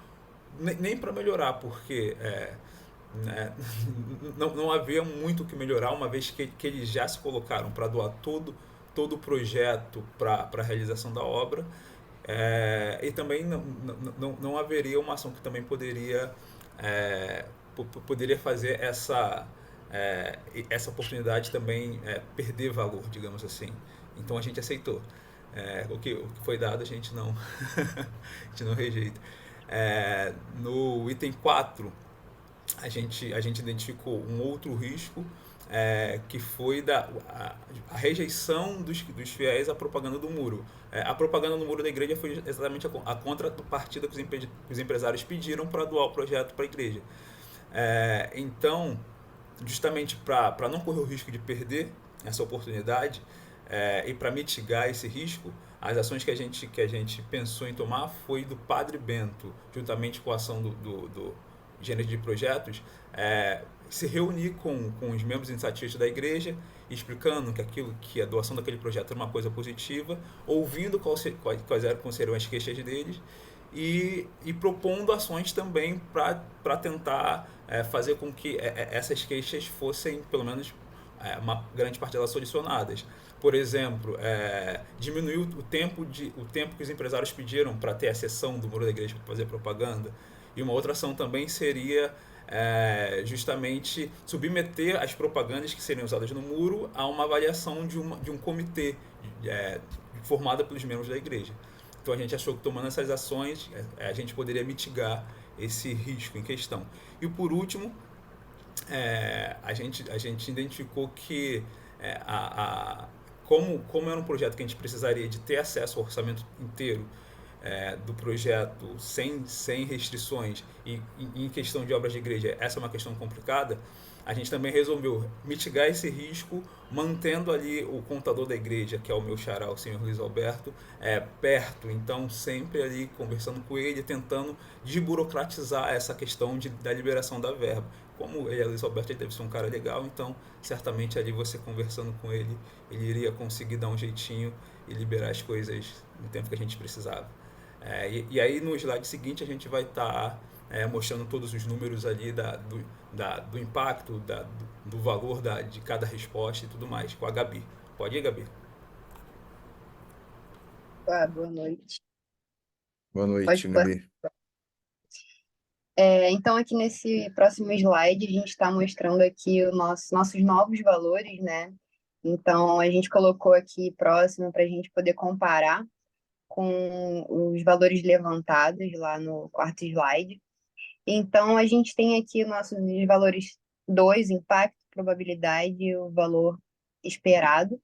nem para melhorar, porque não havia muito o que melhorar, uma vez que eles já se colocaram para doar todo o projeto para a realização da obra, e também não haveria uma ação que também poderia fazer essa oportunidade também perder valor, digamos assim. Então a gente aceitou. O que foi dado a gente não a gente não rejeita. No item 4, a gente identificou um outro risco, que foi a rejeição dos fiéis à propaganda do muro. A propaganda do muro da igreja foi exatamente a contrapartida que os empresários pediram para doar o projeto para a igreja. Então justamente para não correr o risco de perder essa oportunidade e para mitigar esse risco, as ações que a gente pensou em tomar foi do Padre Bento, juntamente com a ação do gerente de projetos, se reunir com os membros iniciativos da igreja, explicando que a doação daquele projeto era uma coisa positiva, ouvindo quais seriam as queixas deles e propondo ações também para tentar fazer com que essas queixas fossem, pelo menos, uma grande parte delas solucionadas. Por exemplo, diminuir o tempo que os empresários pediram para ter a sessão do muro da igreja para fazer propaganda. E uma outra ação também seria justamente submeter as propagandas que seriam usadas no muro a uma avaliação de um comitê formado pelos membros da igreja. Então a gente achou que tomando essas ações a gente poderia mitigar esse risco em questão. E por último, a gente identificou que como era um projeto que a gente precisaria de ter acesso ao orçamento inteiro do projeto sem restrições e em questão de obras de igreja, essa é uma questão complicada, a gente também resolveu mitigar esse risco mantendo ali o contador da igreja, que é o meu xará, o senhor Luiz Alberto, perto, então sempre ali conversando com ele, tentando desburocratizar essa questão da liberação da verba. Como ele é Luiz Alberto, ele deve ser um cara legal, então certamente ali você conversando com ele, ele iria conseguir dar um jeitinho e liberar as coisas no tempo que a gente precisava. E aí no slide seguinte a gente vai estar mostrando todos os números ali do impacto, do valor de cada resposta e tudo mais, com a Gabi. Pode ir, Gabi? Boa noite. Boa noite, Pode Gabi. Então, aqui nesse próximo slide, a gente está mostrando aqui nossos novos valores, né? Então, a gente colocou aqui próximo para a gente poder comparar com os valores levantados lá no quarto slide. Então, a gente tem aqui nossos valores 2, impacto, probabilidade e o valor esperado.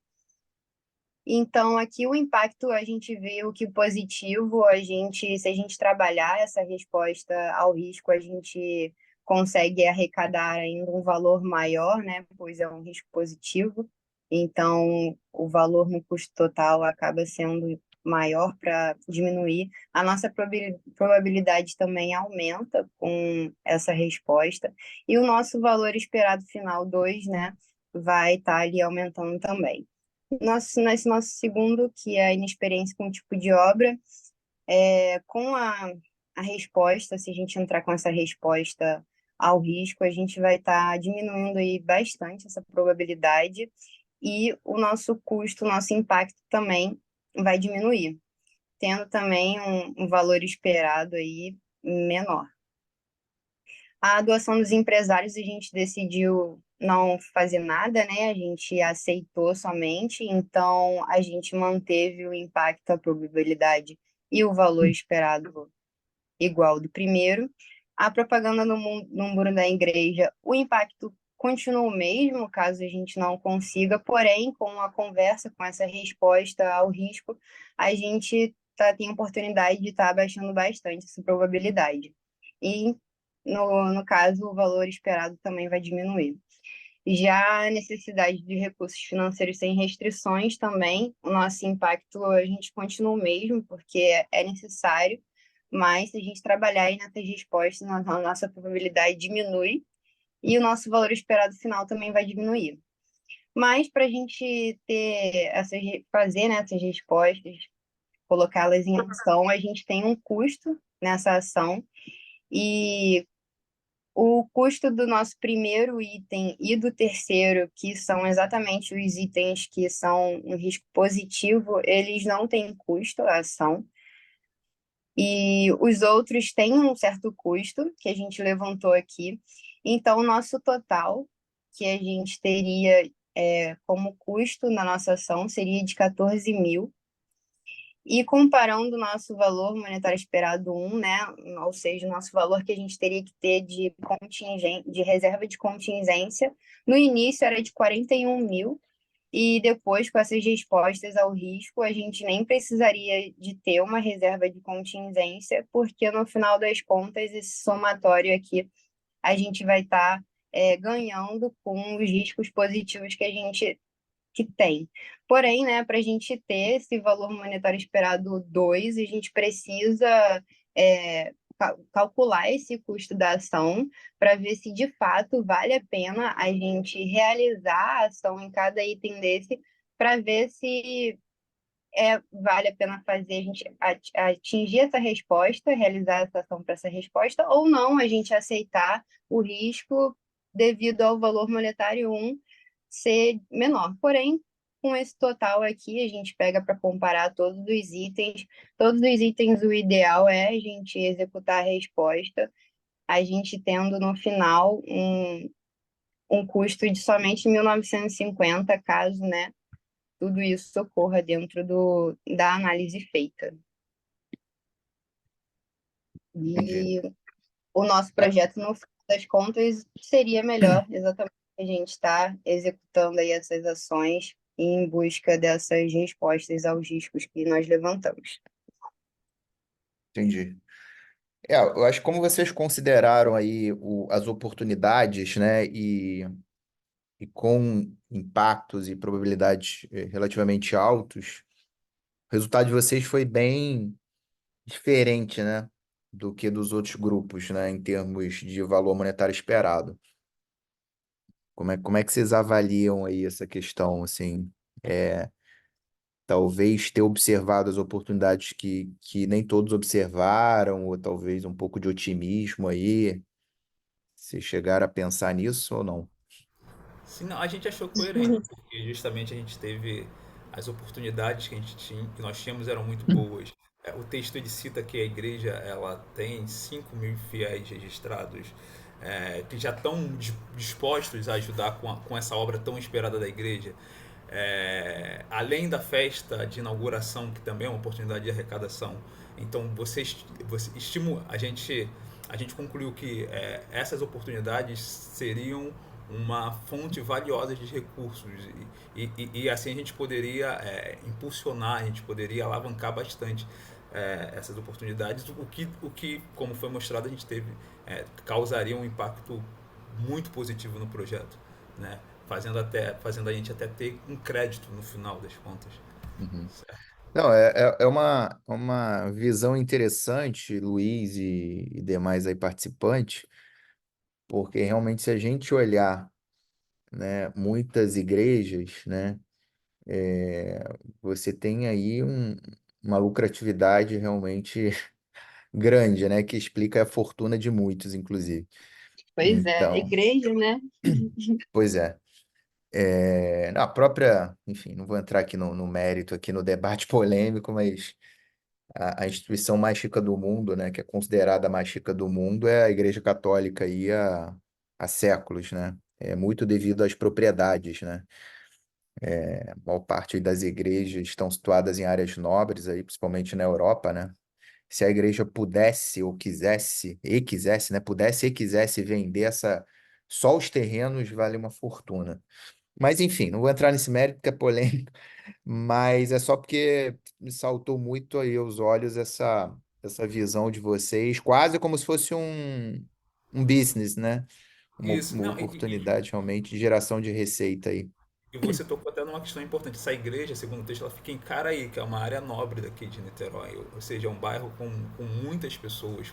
Então, aqui o impacto, a gente vê o que positivo, se a gente trabalhar essa resposta ao risco, a gente consegue arrecadar ainda um valor maior, né? Pois é um risco positivo. Então, o valor no custo total acaba sendo maior para diminuir. A nossa probabilidade também aumenta com essa resposta. E o nosso valor esperado final 2, né? Vai estar ali aumentando também. Nesse nosso segundo, que é a inexperiência com o tipo de obra, com a resposta, se a gente entrar com essa resposta ao risco, a gente vai estar diminuindo aí bastante essa probabilidade e o nosso custo, o nosso impacto também vai diminuir, tendo também um valor esperado aí menor. A doação dos empresários, a gente decidiu não fazer nada, né? A gente aceitou somente, então a gente manteve o impacto, a probabilidade e o valor esperado igual do primeiro. A propaganda no muro da igreja, o impacto continua o mesmo, caso a gente não consiga, porém, com a conversa, com essa resposta ao risco, a gente tem a oportunidade de estar abaixando bastante essa probabilidade. E, no caso, o valor esperado também vai diminuir. Já a necessidade de recursos financeiros sem restrições também, o nosso impacto a gente continua o mesmo, porque é necessário, mas se a gente trabalhar aí nessas respostas, a nossa probabilidade diminui e o nosso valor esperado final também vai diminuir. Mas para a gente fazer, né, essas respostas, colocá-las em ação, a gente tem um custo nessa ação e o custo do nosso primeiro item e do terceiro, que são exatamente os itens que são um risco positivo, eles não têm custo, a ação. E os outros têm um certo custo, que a gente levantou aqui. Então, o nosso total, que a gente teria como custo na nossa ação, seria de 14 mil. E comparando o nosso valor monetário esperado 1, né, ou seja, o nosso valor que a gente teria que ter de reserva de contingência, no início era de 41 mil, e depois, com essas respostas ao risco, a gente nem precisaria de ter uma reserva de contingência, porque no final das contas, esse somatório aqui, a gente vai estar ganhando com os riscos positivos que tem. Porém, né, para a gente ter esse valor monetário esperado 2, a gente precisa calcular esse custo da ação para ver se de fato vale a pena a gente realizar a ação em cada item desse, para ver se vale a pena fazer a gente atingir essa resposta, realizar essa ação para essa resposta, ou não, a gente aceitar o risco devido ao valor monetário 1 ser menor. Porém, com esse total aqui, a gente pega para comparar todos os itens. Todos os itens, o ideal é a gente executar a resposta, a gente tendo no final um custo de somente 1.950, caso, né, tudo isso ocorra dentro da análise feita. Entendi. E o nosso projeto, no fim das contas, seria melhor exatamente a gente estar executando aí essas ações em busca dessas respostas aos riscos que nós levantamos. Entendi. Eu acho que como vocês consideraram aí as oportunidades, né, e com impactos e probabilidades relativamente altos, o resultado de vocês foi bem diferente, né, do que dos outros grupos, né, em termos de valor monetário esperado. Como é que vocês avaliam aí essa questão, assim, talvez ter observado as oportunidades que nem todos observaram, ou talvez um pouco de otimismo aí? Vocês chegaram a pensar nisso ou não? Sim, não, a gente achou coerente, porque justamente a gente teve as oportunidades que a gente tinha, que nós tínhamos eram muito boas. O texto ele cita que a igreja ela tem 5.000 fiéis registrados, que já estão dispostos a ajudar com essa obra tão esperada da igreja. Além da festa de inauguração, que também é uma oportunidade de arrecadação. Então, você estimula, a gente concluiu que essas oportunidades seriam uma fonte valiosa de recursos e assim a gente poderia impulsionar, a gente poderia alavancar bastante essas oportunidades, o que, como foi mostrado, a gente teve, causaria um impacto muito positivo no projeto, né? Fazendo a gente até ter um crédito no final das contas. Uhum. Certo? Não, é uma visão interessante, Luiz e demais aí participantes, porque realmente se a gente olhar, né, muitas igrejas, né, você tem aí uma lucratividade realmente grande, né, que explica a fortuna de muitos, inclusive. Pois é, Então, igreja, né? pois é. A própria, enfim, não vou entrar aqui no mérito, aqui no debate polêmico, mas a instituição mais rica do mundo, né, que é considerada a mais rica do mundo, é a Igreja Católica aí há séculos, né? É muito devido às propriedades, né? A maior parte das igrejas estão situadas em áreas nobres aí, principalmente na Europa, né? Se a igreja pudesse ou quisesse, né, pudesse e quisesse vender só os terrenos, vale uma fortuna. Mas enfim, não vou entrar nesse mérito que é polêmico, mas é só porque me saltou muito aí aos olhos essa visão de vocês, quase como se fosse um business, né? Isso, Uma não, oportunidade realmente de geração de receita aí. e você tocou até numa questão importante. Essa igreja, segundo o texto, ela fica em Caraí, que é uma área nobre daqui de Niterói, ou seja, é um bairro com muitas pessoas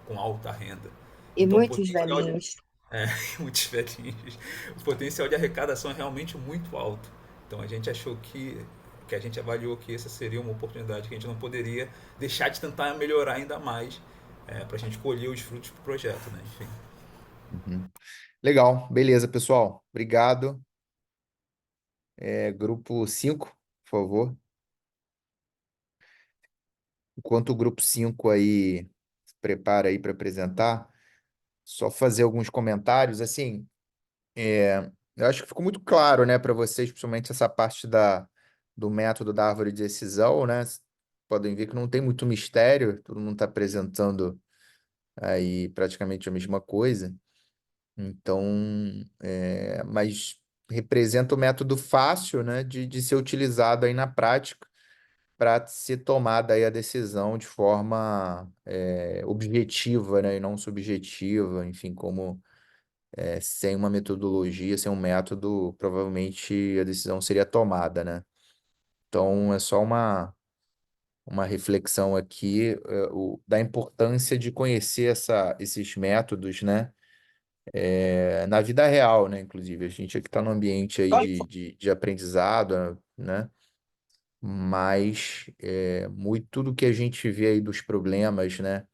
com alta renda. E Então, o muitos potencial de, velhinhos. é, muitos velhinhos, o potencial de arrecadação é realmente muito alto. Então, a gente achou que a gente avaliou que essa seria uma oportunidade que a gente não poderia deixar de tentar melhorar ainda mais para a gente colher os frutos do projeto, né? Enfim. Uhum. Legal, beleza, pessoal. Obrigado. Grupo 5, por favor. Enquanto o grupo 5 aí se prepara aí para apresentar, só fazer alguns comentários, assim, eu acho que ficou muito claro, né, para vocês, principalmente essa parte do método da árvore de decisão, né? Podem ver que não tem muito mistério, todo mundo está apresentando aí praticamente a mesma coisa. Então, mas representa o método fácil, né, de ser utilizado aí na prática para ser tomada aí a decisão de forma objetiva, né, e não subjetiva, enfim, sem uma metodologia, sem um método, provavelmente a decisão seria tomada, né? Então, é só uma reflexão aqui, da importância de conhecer esses métodos, né? Na vida real, né? Inclusive, a gente aqui está num ambiente aí de aprendizado, né? Mas muito tudo que a gente vê aí dos problemas, né?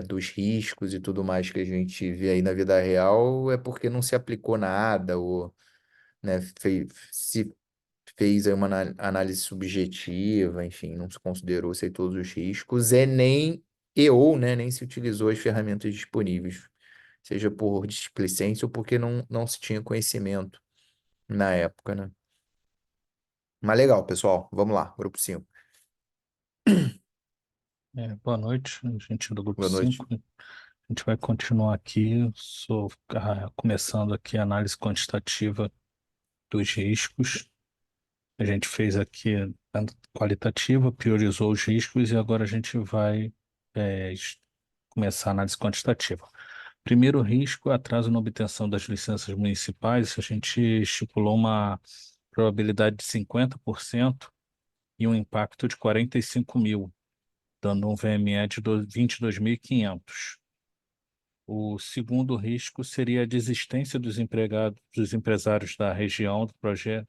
Dos riscos e tudo mais que a gente vê aí na vida real é porque não se aplicou nada, ou, né, se fez aí uma análise subjetiva, enfim, não se considerou sei, todos os riscos, ou, né, nem se utilizou as ferramentas disponíveis, seja por displicência ou porque não se tinha conhecimento na época, né? Mas legal, pessoal, vamos lá, grupo 5. Boa noite, gente do grupo Boa noite. 5. A gente vai continuar aqui, começando aqui a análise quantitativa dos riscos. A gente fez aqui a qualitativa, priorizou os riscos e agora a gente vai começar a análise quantitativa. Primeiro risco, atraso na obtenção das licenças municipais. A gente estipulou uma probabilidade de 50% e um impacto de 45 mil, dando um VME de 22.500. O segundo risco seria a desistência dos empresários da região do projeto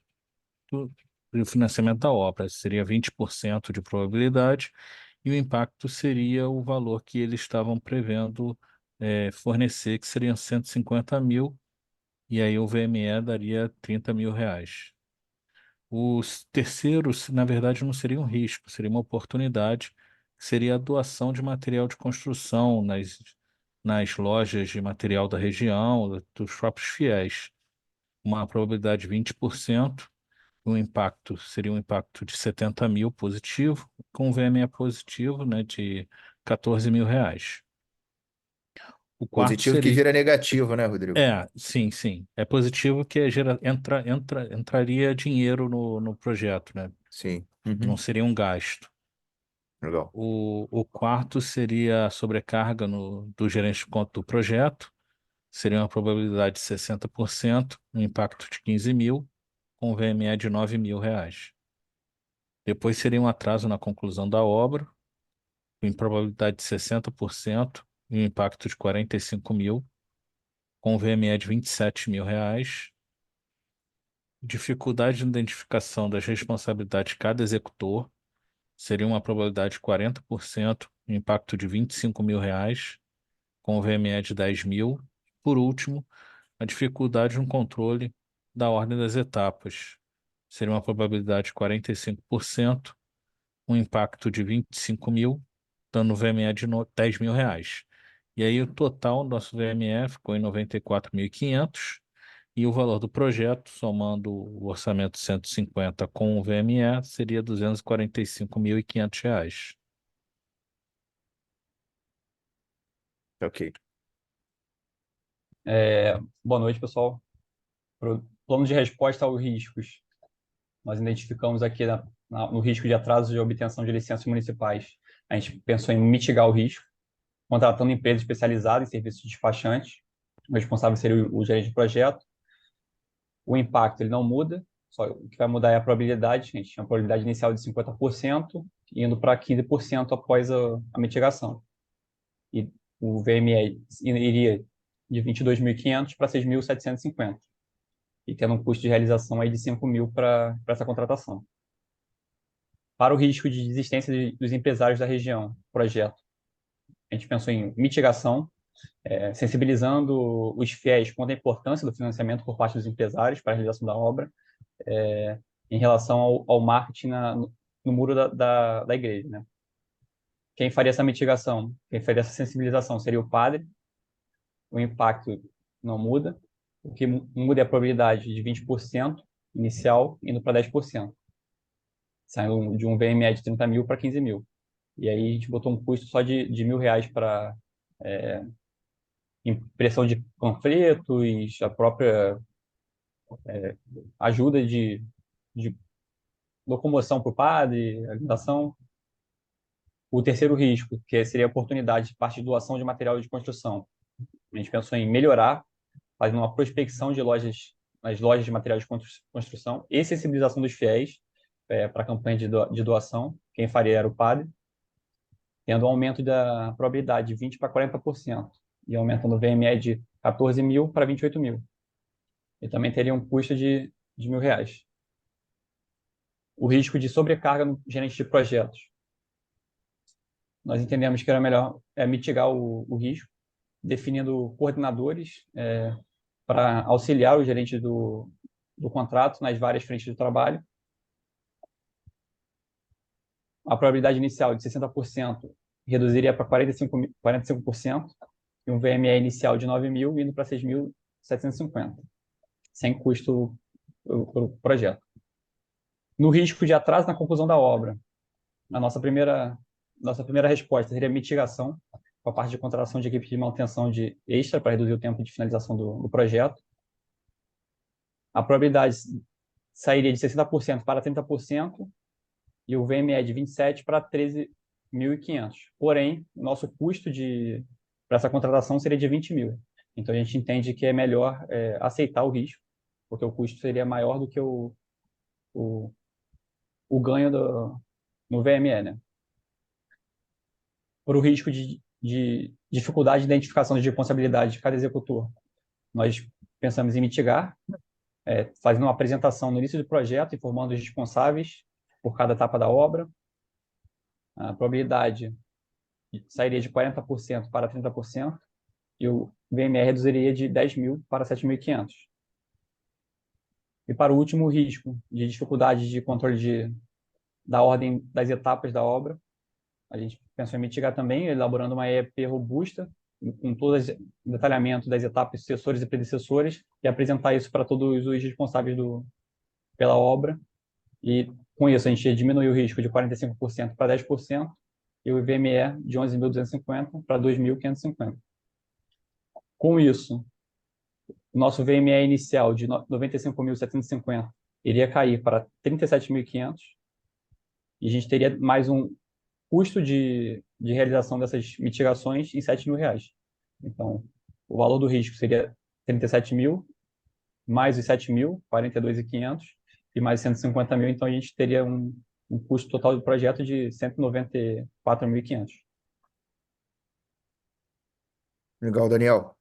e o financiamento da obra. Seria 20% de probabilidade e o impacto seria o valor que eles estavam prevendo fornecer, que seriam 150 mil, e aí o VME daria 30 mil reais. O terceiro, na verdade, não seria um risco, seria uma oportunidade, que seria a doação de material de construção nas lojas de material da região, dos próprios fiéis. Uma probabilidade de 20%, o impacto seria um impacto de 70 mil positivo, com VME positivo, né, de 14 mil reais. O quarto Positivo que seria. vira negativo, né, Rodrigo? Sim, sim. É positivo que entraria dinheiro no projeto, né? Sim. Não Uhum. seria um gasto. Legal. O quarto seria a sobrecarga do gerente de conta do projeto, seria uma probabilidade de 60%, um impacto de 15 mil, com VME de 9 mil reais. Depois seria um atraso na conclusão da obra, com probabilidade de 60% e um impacto de 45 mil, com VME de 27 mil reais. Dificuldade de identificação das responsabilidades de cada executor, seria uma probabilidade de 40%, um impacto de 25 mil reais, com VME de 10 mil. Por último, a dificuldade no controle da ordem das etapas, seria uma probabilidade de 45%, um impacto de 25 mil, dando VME de 10 mil reais. E aí o total do nosso VME ficou em 94.500 e o valor do projeto, somando o orçamento 150 com o VME, seria 245.500 reais. Ok. Boa noite, pessoal. Plano de resposta aos riscos. Nós identificamos aqui no risco de atraso de obtenção de licenças municipais. A gente pensou em mitigar o risco, contratando empresas especializadas em serviços despachantes. O responsável seria o gerente de projeto. O impacto ele não muda, só o que vai mudar é a probabilidade. A gente tinha uma probabilidade inicial de 50%, indo para 15% após a mitigação. E o VME iria de 22.500 para 6.750. E tendo um custo de realização aí de 5 mil para essa contratação. Para o risco de desistência dos empresários da região, projeto, a gente pensou em mitigação, sensibilizando os fiéis quanto à importância do financiamento por parte dos empresários para a realização da obra, em relação ao marketing no muro da igreja. Né? Quem faria essa mitigação, quem faria essa sensibilização seria o padre. O impacto não muda. O que muda é a probabilidade de 20% inicial indo para 10%. Saindo de um VME de 30 mil para 15 mil. E aí a gente botou um custo só de R$ 1.000 para impressão de panfletos, a própria ajuda de locomoção para o padre, alimentação. O terceiro risco, que seria a oportunidade de parte de doação de material de construção. A gente pensou em melhorar fazendo uma prospecção de lojas, nas lojas de materiais de construção e sensibilização dos fiéis para a campanha de doação. Quem faria era o padre, tendo um aumento da probabilidade de 20% para 40%, e aumentando o VME de 14 mil para 28 mil. E também teria um custo de R$ 1.000. O risco de sobrecarga no gerente de projetos. Nós entendemos que era melhor mitigar o risco, definindo coordenadores para auxiliar o gerente do contrato nas várias frentes do trabalho. A probabilidade inicial de 60% reduziria para 45%, e um VME inicial de 9 mil, indo para 6.750, sem custo para o projeto. No risco de atraso na conclusão da obra, a nossa primeira resposta seria mitigação, com a parte de contratação de equipe de manutenção de extra para reduzir o tempo de finalização do projeto. A probabilidade sairia de 60% para 30%, e o VME de 27 para 13.500. Porém, o nosso custo para essa contratação seria de 20 mil. Então, a gente entende que é melhor aceitar o risco, porque o custo seria maior do que o ganho no VME, né? Por o risco de dificuldade de identificação de responsabilidade de cada executor, nós pensamos em mitigar, fazendo uma apresentação no início do projeto, informando os responsáveis por cada etapa da obra. A probabilidade sairia de 40% para 30%, e o VME reduziria de 10 mil para 7.500. E para o último, o risco de dificuldade de controle da ordem das etapas da obra. A gente pensou em mitigar também, elaborando uma EEP robusta, com todo o detalhamento das etapas sucessores e predecessores, e apresentar isso para todos os responsáveis pela obra. E com isso, a gente diminuiu o risco de 45% para 10%, e o VME de 11.250 para 2.550. Com isso, o nosso VME inicial de 95.750 iria cair para 37.500, e a gente teria mais um custo de realização dessas mitigações em R$ 7.000. Então, o valor do risco seria 37 mil, mais os 7 mil, 42.500, e mais 150 mil, então a gente teria um custo total do projeto de 194.500. Legal, Daniel.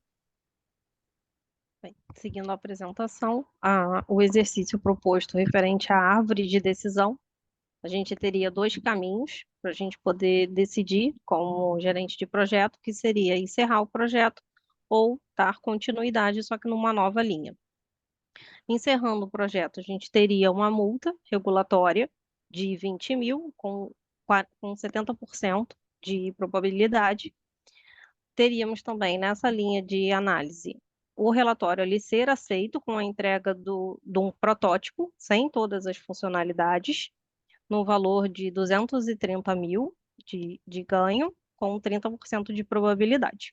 Bem, seguindo a apresentação, o exercício proposto referente à árvore de decisão, a gente teria dois caminhos para a gente poder decidir como gerente de projeto, que seria encerrar o projeto ou dar continuidade, só que numa nova linha. Encerrando o projeto, a gente teria uma multa regulatória de 20 mil, com 70% de probabilidade. Teríamos também nessa linha de análise o relatório ali ser aceito com a entrega de um protótipo, sem todas as funcionalidades, no valor de 230 mil de ganho, com 30% de probabilidade.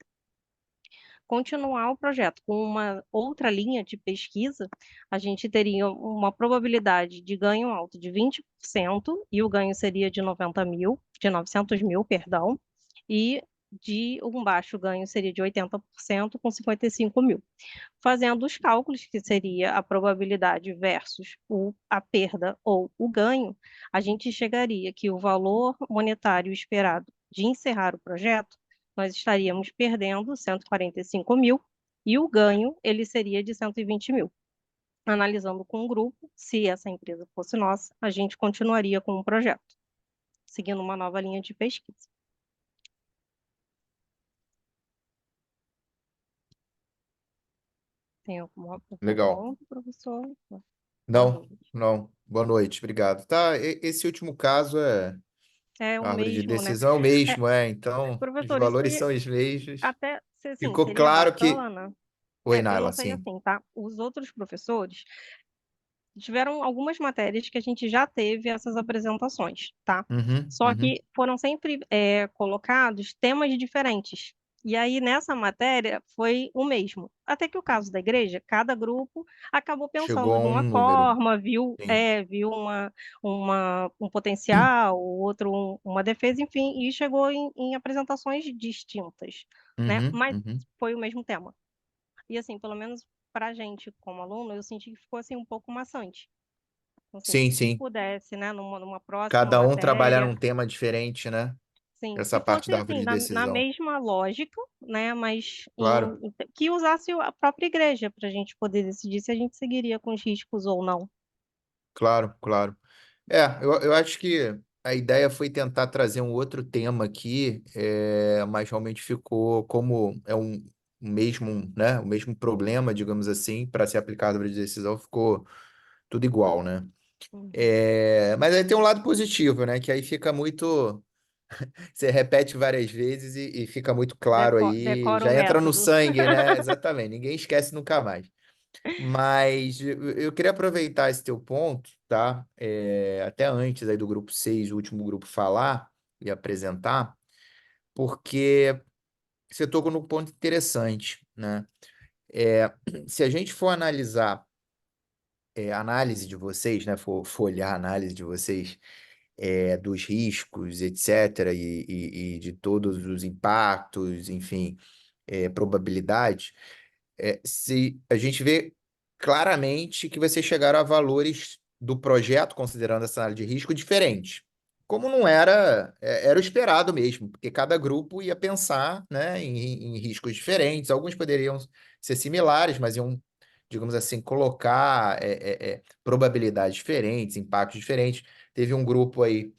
Continuar o projeto com uma outra linha de pesquisa, a gente teria uma probabilidade de ganho alto de 20%, e o ganho seria de 900 mil, perdão, e de um baixo ganho seria de 80%, com 55 mil. Fazendo os cálculos, que seria a probabilidade versus a perda ou o ganho, a gente chegaria que o valor monetário esperado de encerrar o projeto, nós estaríamos perdendo 145 mil, e o ganho ele seria de 120 mil. Analisando com o grupo, se essa empresa fosse nossa, a gente continuaria com o projeto, seguindo uma nova linha de pesquisa. Tem alguma Legal. pergunta, professor? Não, não. Boa noite, obrigado. Tá, esse último caso É o árvore de mesmo, né? decisão é o mesmo, então os Professor, isso valores aí são os mesmos. até, assim, Ficou seria claro que... bacana. Oi, Eu Naila, não sei sim. assim, tá? Os outros professores tiveram algumas matérias que a gente já teve essas apresentações, tá? Uhum, Só uhum. que foram sempre colocados temas diferentes. E aí, nessa matéria, foi o mesmo. Até que o caso da igreja, cada grupo acabou Chegou pensando a de um uma número. forma, viu Sim. um potencial, o outro uma defesa, enfim, e chegou em apresentações distintas, né? Uhum, Mas uhum. foi o mesmo tema. E assim, pelo menos para a gente como aluno, eu senti que ficou assim um pouco maçante. Então, assim, Sim, se sim. pudesse, né, numa próxima Cada um trabalhar matéria, num tema diferente, né? sim, Essa que parte fosse da árvore assim, de na decisão. mesma lógica, né, mas Claro, que usasse a própria igreja para a gente poder decidir se a gente seguiria com os riscos ou não. claro, claro. Eu acho que a ideia foi tentar trazer um outro tema aqui, mas realmente ficou como é um mesmo, né, o mesmo problema, digamos assim, para ser aplicado a árvore de decisão, ficou tudo igual, né? Uhum. Mas aí tem um lado positivo, né? Que aí fica muito. Você repete várias vezes e fica muito claro aí, Decora o já entra no método. sangue, né? Exatamente, ninguém esquece nunca mais. Mas eu queria aproveitar esse teu ponto, tá? Até antes aí do grupo 6, o último grupo falar e apresentar, porque você tocou num ponto interessante, né? Se a gente for analisar a análise de vocês, né? For olhar a análise de vocês dos riscos, etc., e de todos os impactos, enfim, probabilidades, se a gente vê claramente que vocês chegaram a valores do projeto, considerando essa análise de risco, diferentes. Como não era, era o esperado mesmo, porque cada grupo ia pensar, né, em riscos diferentes. Alguns poderiam ser similares, mas iam, digamos assim, colocar probabilidades diferentes, impactos diferentes. Teve um grupo aí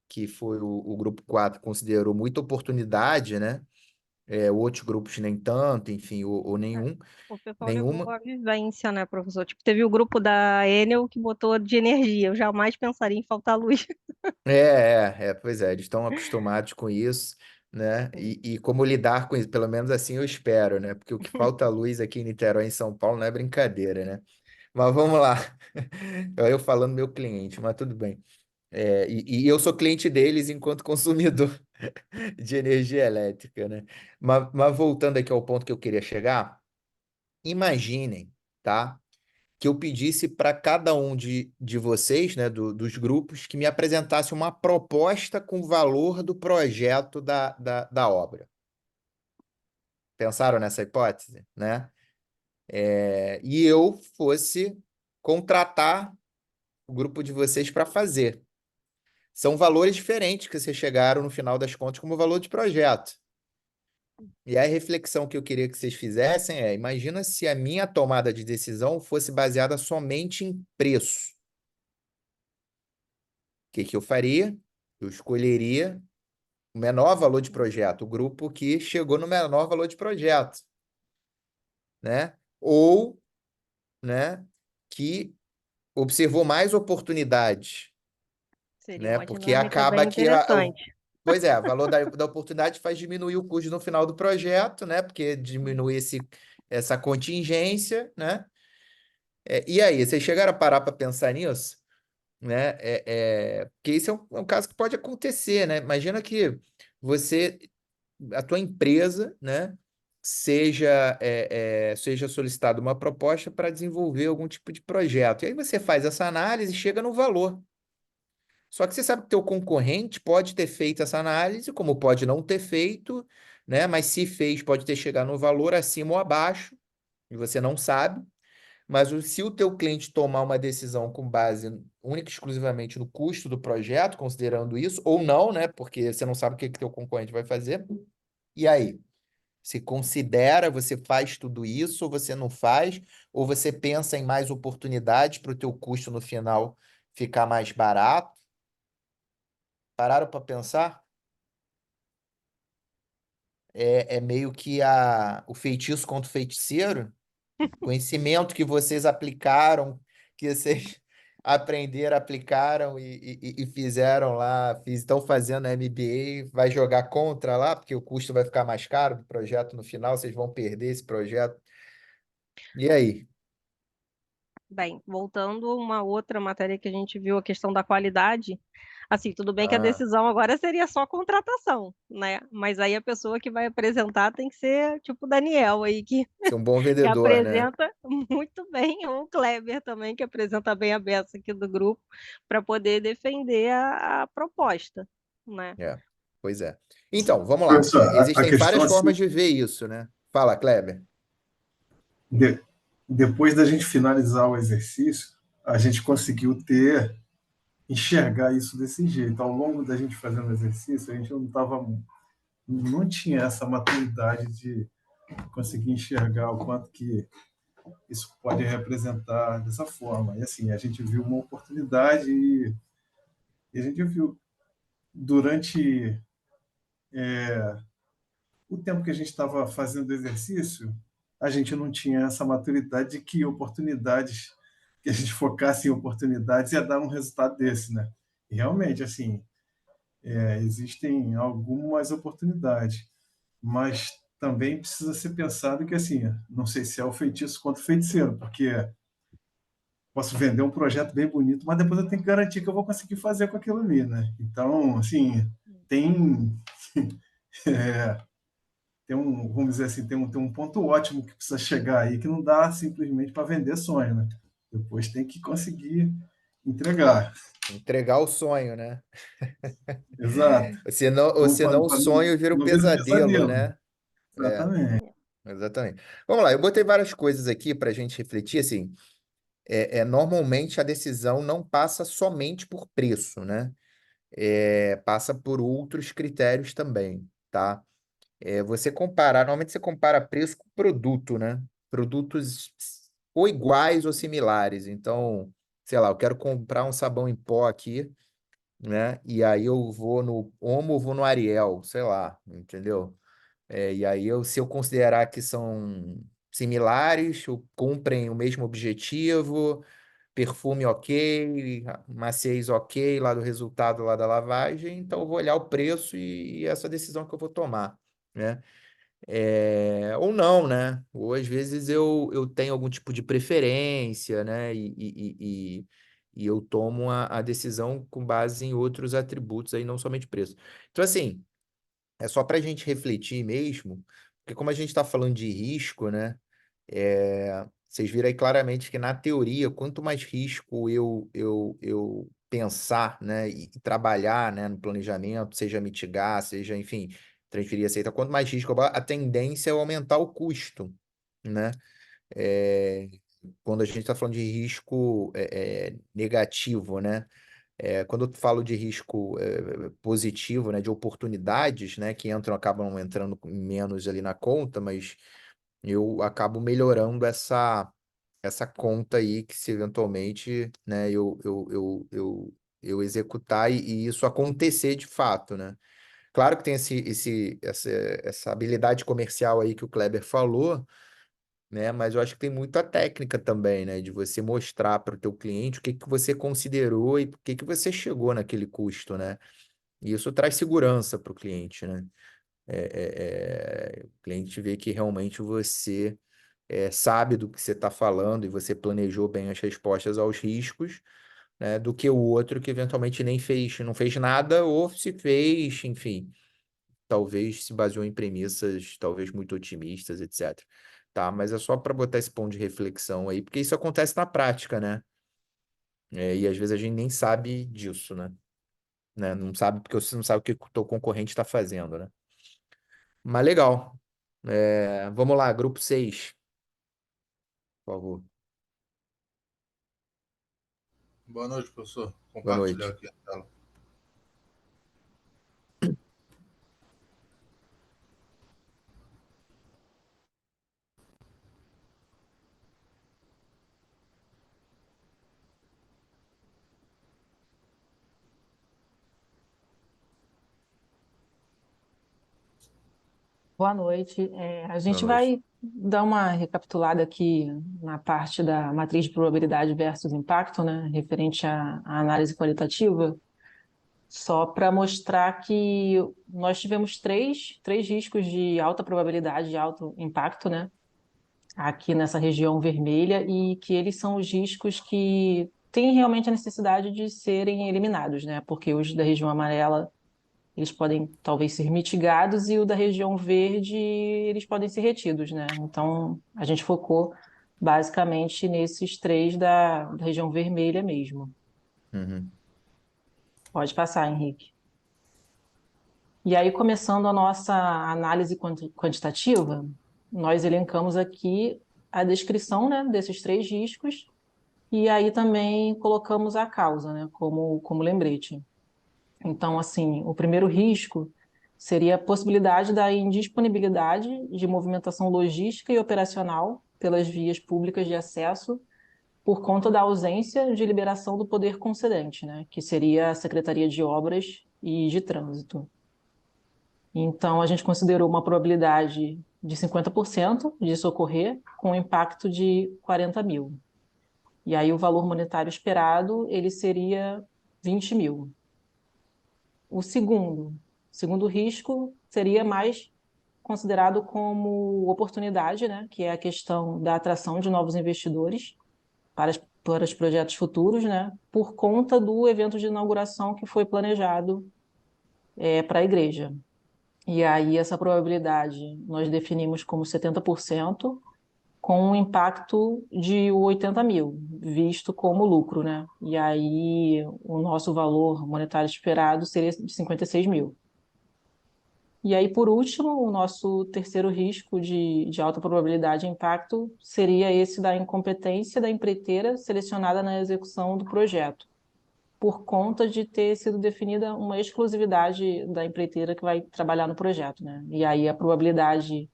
que foi o grupo 4 considerou muita oportunidade, né? Outros grupos nem tanto, enfim, ou nenhum, O pessoal levou nenhuma. a vivência, né, professor? Tipo, teve o grupo da Enel que botou de energia. Eu jamais pensaria em faltar luz. Pois é, eles estão acostumados com isso, né? E como lidar com isso, pelo menos assim eu espero, né? Porque o que falta luz aqui em Niterói, em São Paulo, não é brincadeira, né? Mas vamos lá. Eu falando meu cliente, mas tudo bem. E eu sou cliente deles enquanto consumidor de energia elétrica, né? Mas voltando aqui ao ponto que eu queria chegar, imaginem, tá? Que eu pedisse para cada um de vocês, né, dos grupos, que me apresentasse uma proposta com o valor do projeto da obra. Pensaram nessa hipótese, né? E eu fosse contratar o grupo de vocês para fazer. São valores diferentes que vocês chegaram no final das contas como valor de projeto. E a reflexão que eu queria que vocês fizessem imagina se a minha tomada de decisão fosse baseada somente em preço. O que eu faria? Eu escolheria o menor valor de projeto, o grupo que chegou no menor valor de projeto, né? Ou, né, que observou mais oportunidades, Seria né? uma Porque dinâmica acaba bem que interessante. pois o valor da oportunidade faz diminuir o custo no final do projeto, né? Porque diminui essa contingência, né? E aí, vocês chegaram a parar para pensar nisso? Né? Porque isso é um caso que pode acontecer, né? Imagina que a tua empresa, né, seja solicitada uma proposta para desenvolver algum tipo de projeto. E aí você faz essa análise e chega no valor. Só que você sabe que o teu concorrente pode ter feito essa análise, como pode não ter feito, né? Mas se fez, pode ter chegado no valor acima ou abaixo, e você não sabe. Mas se o teu cliente tomar uma decisão com base única e exclusivamente no custo do projeto, considerando isso, ou não, né? Porque você não sabe o que que teu concorrente vai fazer. E aí? Você considera, você faz tudo isso, ou você não faz, ou você pensa em mais oportunidades para o teu custo no final ficar mais barato? Pararam para pensar? É meio que o feitiço contra o feiticeiro? Conhecimento que vocês aplicaram, que vocês aprenderam, aplicaram e fizeram lá, estão fazendo a MBA, vai jogar contra lá, porque o custo vai ficar mais caro do projeto no final, vocês vão perder esse projeto. E aí? Bem, voltando a uma outra matéria que a gente viu, a questão da qualidade. Assim, tudo bem que a Ah, decisão agora seria só contratação, né? Mas aí a pessoa que vai apresentar tem que ser tipo o Daniel aí, ser um bom que vendedor, né? apresenta muito bem, ou o Kleber também, que apresenta bem a beça aqui do grupo, para poder defender a proposta, né? É, pois é. Então, vamos lá. Professor, a Existem questão várias assim, formas de ver isso, né? Fala, Kleber. de- depois da gente finalizar o exercício, a gente conseguiu enxergar isso desse jeito. Ao longo da gente fazendo o exercício, a gente não tinha essa maturidade de conseguir enxergar o quanto que isso pode representar dessa forma. E assim, a gente viu uma oportunidade e a gente viu durante o tempo que a gente estava fazendo exercício, a gente não tinha essa maturidade de que oportunidades, que a gente focasse em oportunidades ia dar um resultado desse, né? E realmente, assim, existem algumas oportunidades, mas também precisa ser pensado que, assim, não sei se é o feitiço contra o feiticeiro, porque posso vender um projeto bem bonito, mas depois eu tenho que garantir que eu vou conseguir fazer com aquilo ali, né? Então, assim, tem tem vamos dizer assim, tem um ponto ótimo que precisa chegar aí, que não dá simplesmente para vender sonho, né? Depois tem que conseguir entregar. Entregar o sonho, né? Exato. Ou Então, senão o para sonho vira um não vira pesadelo, pesadelo. né? É, Exatamente. exatamente. Vamos lá, eu botei várias coisas aqui para a gente refletir, assim, normalmente a decisão não passa somente por preço, né? Passa por outros critérios também, tá? Normalmente você compara preço com produto, né? Produtos ou iguais ou similares. Então, sei lá, eu quero comprar um sabão em pó aqui, né? E aí eu vou no Omo, vou no Ariel, sei lá, entendeu? E aí se eu considerar que são similares, ou cumprem o mesmo objetivo, perfume ok, maciez ok, lá do resultado lá da lavagem, então eu vou olhar o preço e essa decisão que eu vou tomar, né? Ou não, né? Ou às vezes eu tenho algum tipo de preferência, né? E eu tomo a decisão com base em outros atributos aí, não somente preço. Então, assim, é só para a gente refletir mesmo, porque como a gente está falando de risco, né? Vocês viram aí claramente que na teoria, quanto mais risco eu pensar, né, e trabalhar, né, no planejamento, seja mitigar, seja, enfim, transferir receita, quanto mais risco, a tendência é aumentar o custo, né? É, Quando a gente está falando de risco negativo, né? Quando eu falo de risco positivo, né, de oportunidades, né, que acabam entrando menos ali na conta, mas eu acabo melhorando essa conta aí que se eventualmente, né, eu executar e isso acontecer de fato, né? Claro que tem essa habilidade comercial aí que o Kleber falou, né? Mas eu acho que tem muita técnica também, né? De você mostrar para o teu cliente o que que você considerou e por que que você chegou naquele custo, né? E isso traz segurança para o cliente, né? O cliente vê que realmente você sabe do que você está falando e você planejou bem as respostas aos riscos, né? Do que o outro que eventualmente nem fez, não fez nada ou se fez, enfim, talvez se baseou em premissas talvez muito otimistas, etc. Tá, mas é só para botar esse ponto de reflexão aí, porque isso acontece na prática, né? E às vezes a gente nem sabe disso, né? Não sabe porque você não sabe o que o teu concorrente está fazendo, né? Mas legal. Vamos lá, grupo 6, por favor. Boa noite, professor. Boa Compartilhar noite. aqui a tela. Boa noite. A Boa gente noite. vai dar uma recapitulada aqui na parte da matriz de probabilidade versus impacto, né, referente à análise qualitativa, só para mostrar que nós tivemos três riscos de alta probabilidade de alto impacto, né, aqui nessa região vermelha, e que eles são os riscos que têm realmente a necessidade de serem eliminados, né, porque os da região amarela eles podem talvez ser mitigados e o da região verde eles podem ser retidos, né? Então a gente focou basicamente nesses três da região vermelha mesmo. Uhum. Pode passar, Henrique. E aí, começando a nossa análise quantitativa, nós elencamos aqui a descrição, né, desses 3 riscos, e aí também colocamos a causa, né, como lembrete. Então, assim, o primeiro risco seria a possibilidade da indisponibilidade de movimentação logística e operacional pelas vias públicas de acesso por conta da ausência de liberação do poder concedente, né, que seria a Secretaria de Obras e de Trânsito. Então, a gente considerou uma probabilidade de 50% disso ocorrer, com um impacto de 40 mil. E aí o valor monetário esperado, ele seria 20 mil. O segundo risco seria mais considerado como oportunidade, né, que é a questão da atração de novos investidores para os projetos futuros, né, por conta do evento de inauguração que foi planejado para a igreja. E aí essa probabilidade nós definimos como 70%, com um impacto de 80 mil, visto como lucro, né? E aí o nosso valor monetário esperado seria de 56 mil. E aí, por último, o nosso terceiro risco de alta probabilidade de impacto seria esse da incompetência da empreiteira selecionada na execução do projeto, por conta de ter sido definida uma exclusividade da empreiteira que vai trabalhar no projeto, né? E aí a probabilidade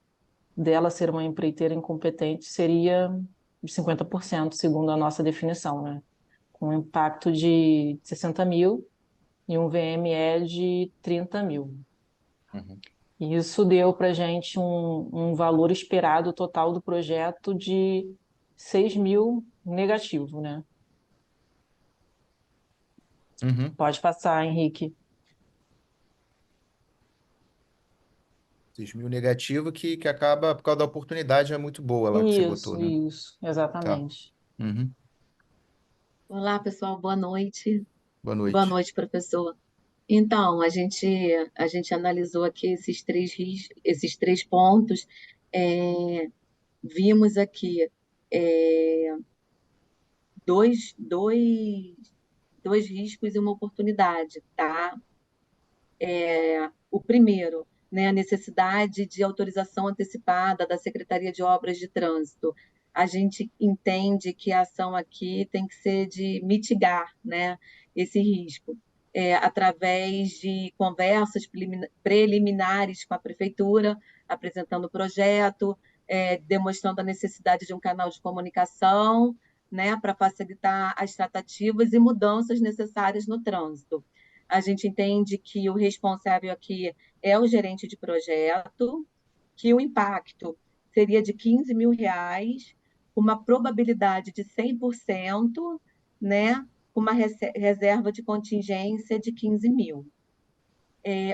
dela ser uma empreiteira incompetente seria de 50%, segundo a nossa definição, né? Com um impacto de 60 mil e um VME de 30 mil. Uhum. E isso deu para a gente um valor esperado total do projeto de 6 mil negativo, né? Uhum. Pode passar, Henrique. 6 mil negativo que acaba, por causa da oportunidade, é muito boa lá que você botou, né? Isso, Tá. exatamente. Uhum. Olá, pessoal, boa noite. Boa Boa noite. noite, professor. Então, a gente analisou aqui esses 3 pontos, é, vimos aqui é, dois, dois, dois riscos e uma oportunidade, tá? O primeiro, né, a necessidade de autorização antecipada da Secretaria de Obras de Trânsito. A gente entende que a ação aqui tem que ser de mitigar, né, esse risco, através de conversas preliminares com a prefeitura, apresentando o projeto, demonstrando a necessidade de um canal de comunicação, né, para facilitar as tratativas e mudanças necessárias no trânsito. A gente entende que o responsável aqui é o gerente de projeto, que o impacto seria de 15 mil reais, uma probabilidade de 100%, né? Uma reserva de contingência de 15 mil.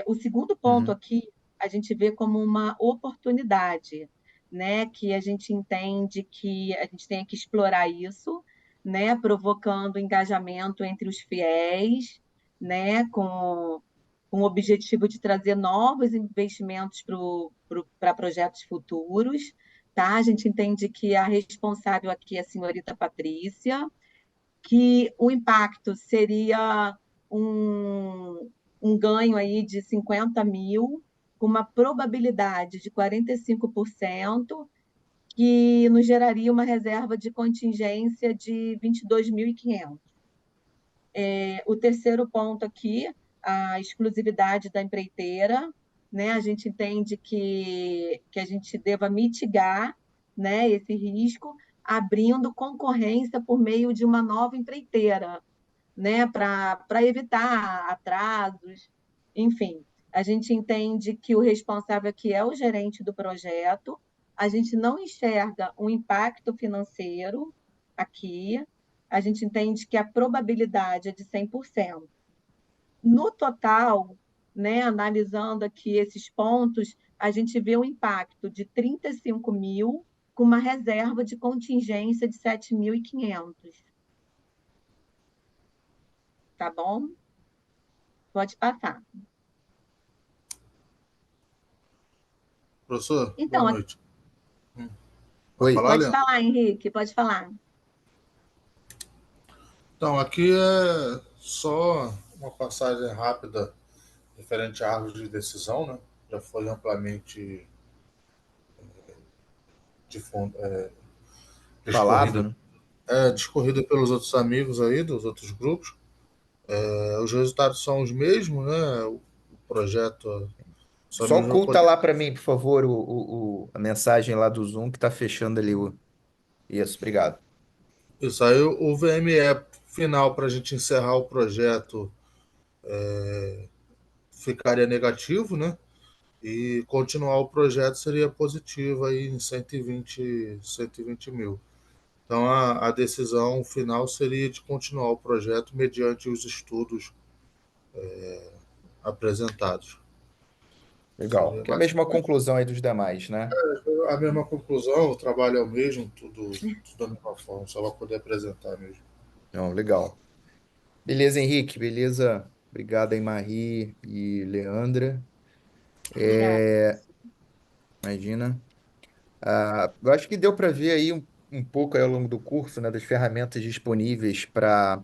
O segundo ponto Uhum. aqui, a gente vê como uma oportunidade, né? Que a gente entende que a gente tem que explorar isso, né? Provocando engajamento entre os fiéis, né? Com o objetivo de trazer novos investimentos para projetos futuros, tá? A gente entende que a responsável aqui é a senhorita Patrícia, que o impacto seria um ganho aí de 50 mil, com uma probabilidade de 45%, que nos geraria uma reserva de contingência de 22.500. O terceiro ponto aqui, a exclusividade da empreiteira, né? A gente entende que a gente deva mitigar, né, esse risco, abrindo concorrência por meio de uma nova empreiteira, né, para evitar atrasos, enfim. A gente entende que o responsável aqui é o gerente do projeto, a gente não enxerga um impacto financeiro aqui, a gente entende que a probabilidade é de 100%. No total, né, analisando aqui esses pontos, a gente vê um impacto de 35 mil, com uma reserva de contingência de 7.500. Tá bom? Pode passar. Professor, boa Então, noite. Pode falar, pode Leandro? falar, Henrique, pode falar. Então, aqui é só uma passagem rápida referente à árvore de decisão, né? Já foi amplamente falado, né? Discorrida pelos outros amigos aí, dos outros grupos. Os resultados são os mesmos, né? O projeto só a Só mesma oculta coisa. lá para mim, por favor, a mensagem lá do Zoom que tá fechando ali o. Isso, obrigado. Isso aí, o VME final para a gente encerrar o projeto ficaria negativo, né? E continuar o projeto seria positivo aí em 120 mil. Então a decisão final seria de continuar o projeto mediante os estudos apresentados. Legal. Seria Que é a mesma basicamente conclusão aí dos demais, né? a mesma conclusão, o trabalho é o mesmo, tudo da mesma forma, só vai poder apresentar mesmo. Não, legal. Beleza, Henrique, beleza. Obrigado aí, Marie e Leandra. Obrigada. Imagina. Eu acho que deu para ver aí um pouco aí ao longo do curso, né, das ferramentas disponíveis para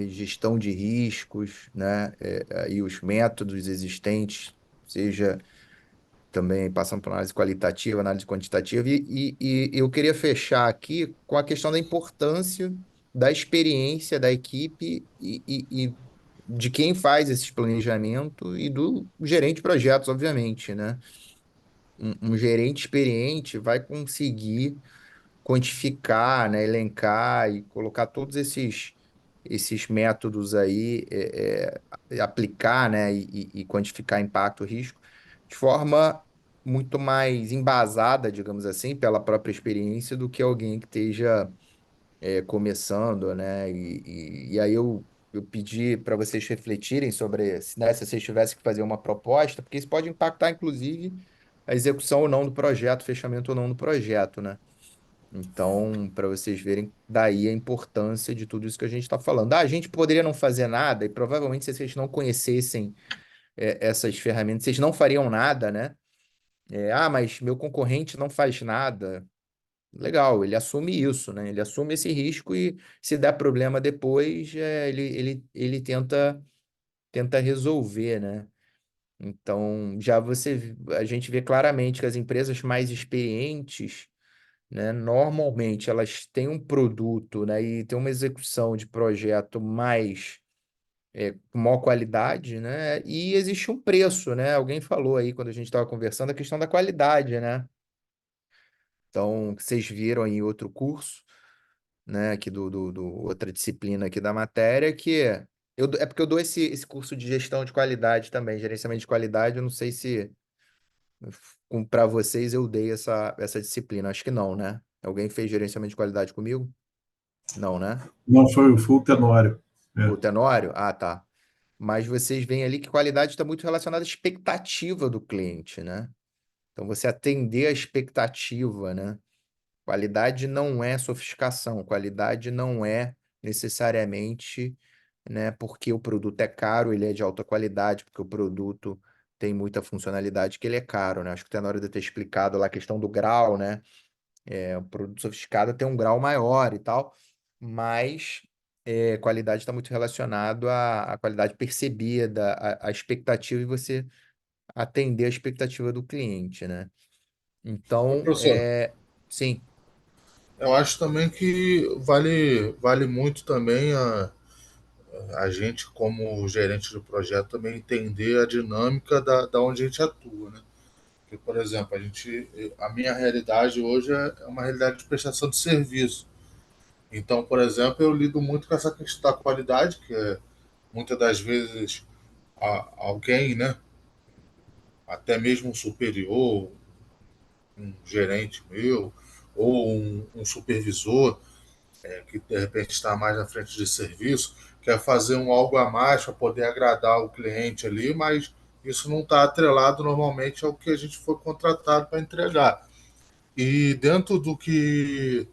gestão de riscos, né, e os métodos existentes, seja também passando por análise qualitativa, análise quantitativa, e eu queria fechar aqui com a questão da importância da experiência da equipe e de quem faz esse planejamento e do gerente de projetos, obviamente, né? Um gerente experiente vai conseguir quantificar, né, elencar e colocar todos esses métodos aí, aplicar, né, e quantificar impacto, risco, de forma muito mais embasada, digamos assim, pela própria experiência do que alguém que esteja começando, né? E aí eu pedi para vocês refletirem sobre, né, se vocês tivessem que fazer uma proposta, porque isso pode impactar, inclusive, a execução ou não do projeto, fechamento ou não do projeto, né? Então, para vocês verem daí a importância de tudo isso que a gente está falando. A gente poderia não fazer nada, e provavelmente se vocês não conhecessem essas ferramentas, vocês não fariam nada, né? Mas meu concorrente não faz nada. Legal, ele assume isso, né? Ele assume esse risco e se der problema depois, ele tenta resolver, né? Então, a gente vê claramente que as empresas mais experientes, né, normalmente elas têm um produto, né, e tem uma execução de projeto mais com maior qualidade, né? E existe um preço, né? Alguém falou aí quando a gente estava conversando a questão da qualidade, né? Então, que vocês viram em outro curso, né, aqui do outra disciplina aqui da matéria, é porque eu dou esse curso de gestão de qualidade também, gerenciamento de qualidade, eu não sei se para vocês eu dei essa disciplina, acho que não, né? Alguém fez gerenciamento de qualidade comigo? Não, né? Não foi o full tenório. O Tenório? Ah, tá. Mas vocês veem ali que qualidade está muito relacionada à expectativa do cliente, né? Então, você atender a expectativa, né? Qualidade não é sofisticação, qualidade não é necessariamente, né, porque o produto é caro, ele é de alta qualidade, porque o produto tem muita funcionalidade que ele é caro, né? Acho que até na hora de eu ter explicado lá a questão do grau, né? O produto sofisticado tem um grau maior e tal, mas qualidade está muito relacionado à qualidade percebida, à expectativa e você atender a expectativa do cliente, né? Ô, Então, professor, sim. eu acho também que vale muito também a gente, como gerente do projeto, também entender a dinâmica da onde a gente atua, né? Porque, por exemplo, a minha realidade hoje é uma realidade de prestação de serviço. Então, por exemplo, eu lido muito com essa questão da qualidade, que é muitas das vezes alguém, né, até mesmo um superior, um gerente meu, ou um supervisor, que de repente está mais na frente de serviço, quer fazer algo a mais para poder agradar o cliente ali, mas isso não está atrelado normalmente ao que a gente foi contratado para entregar. E dentro do que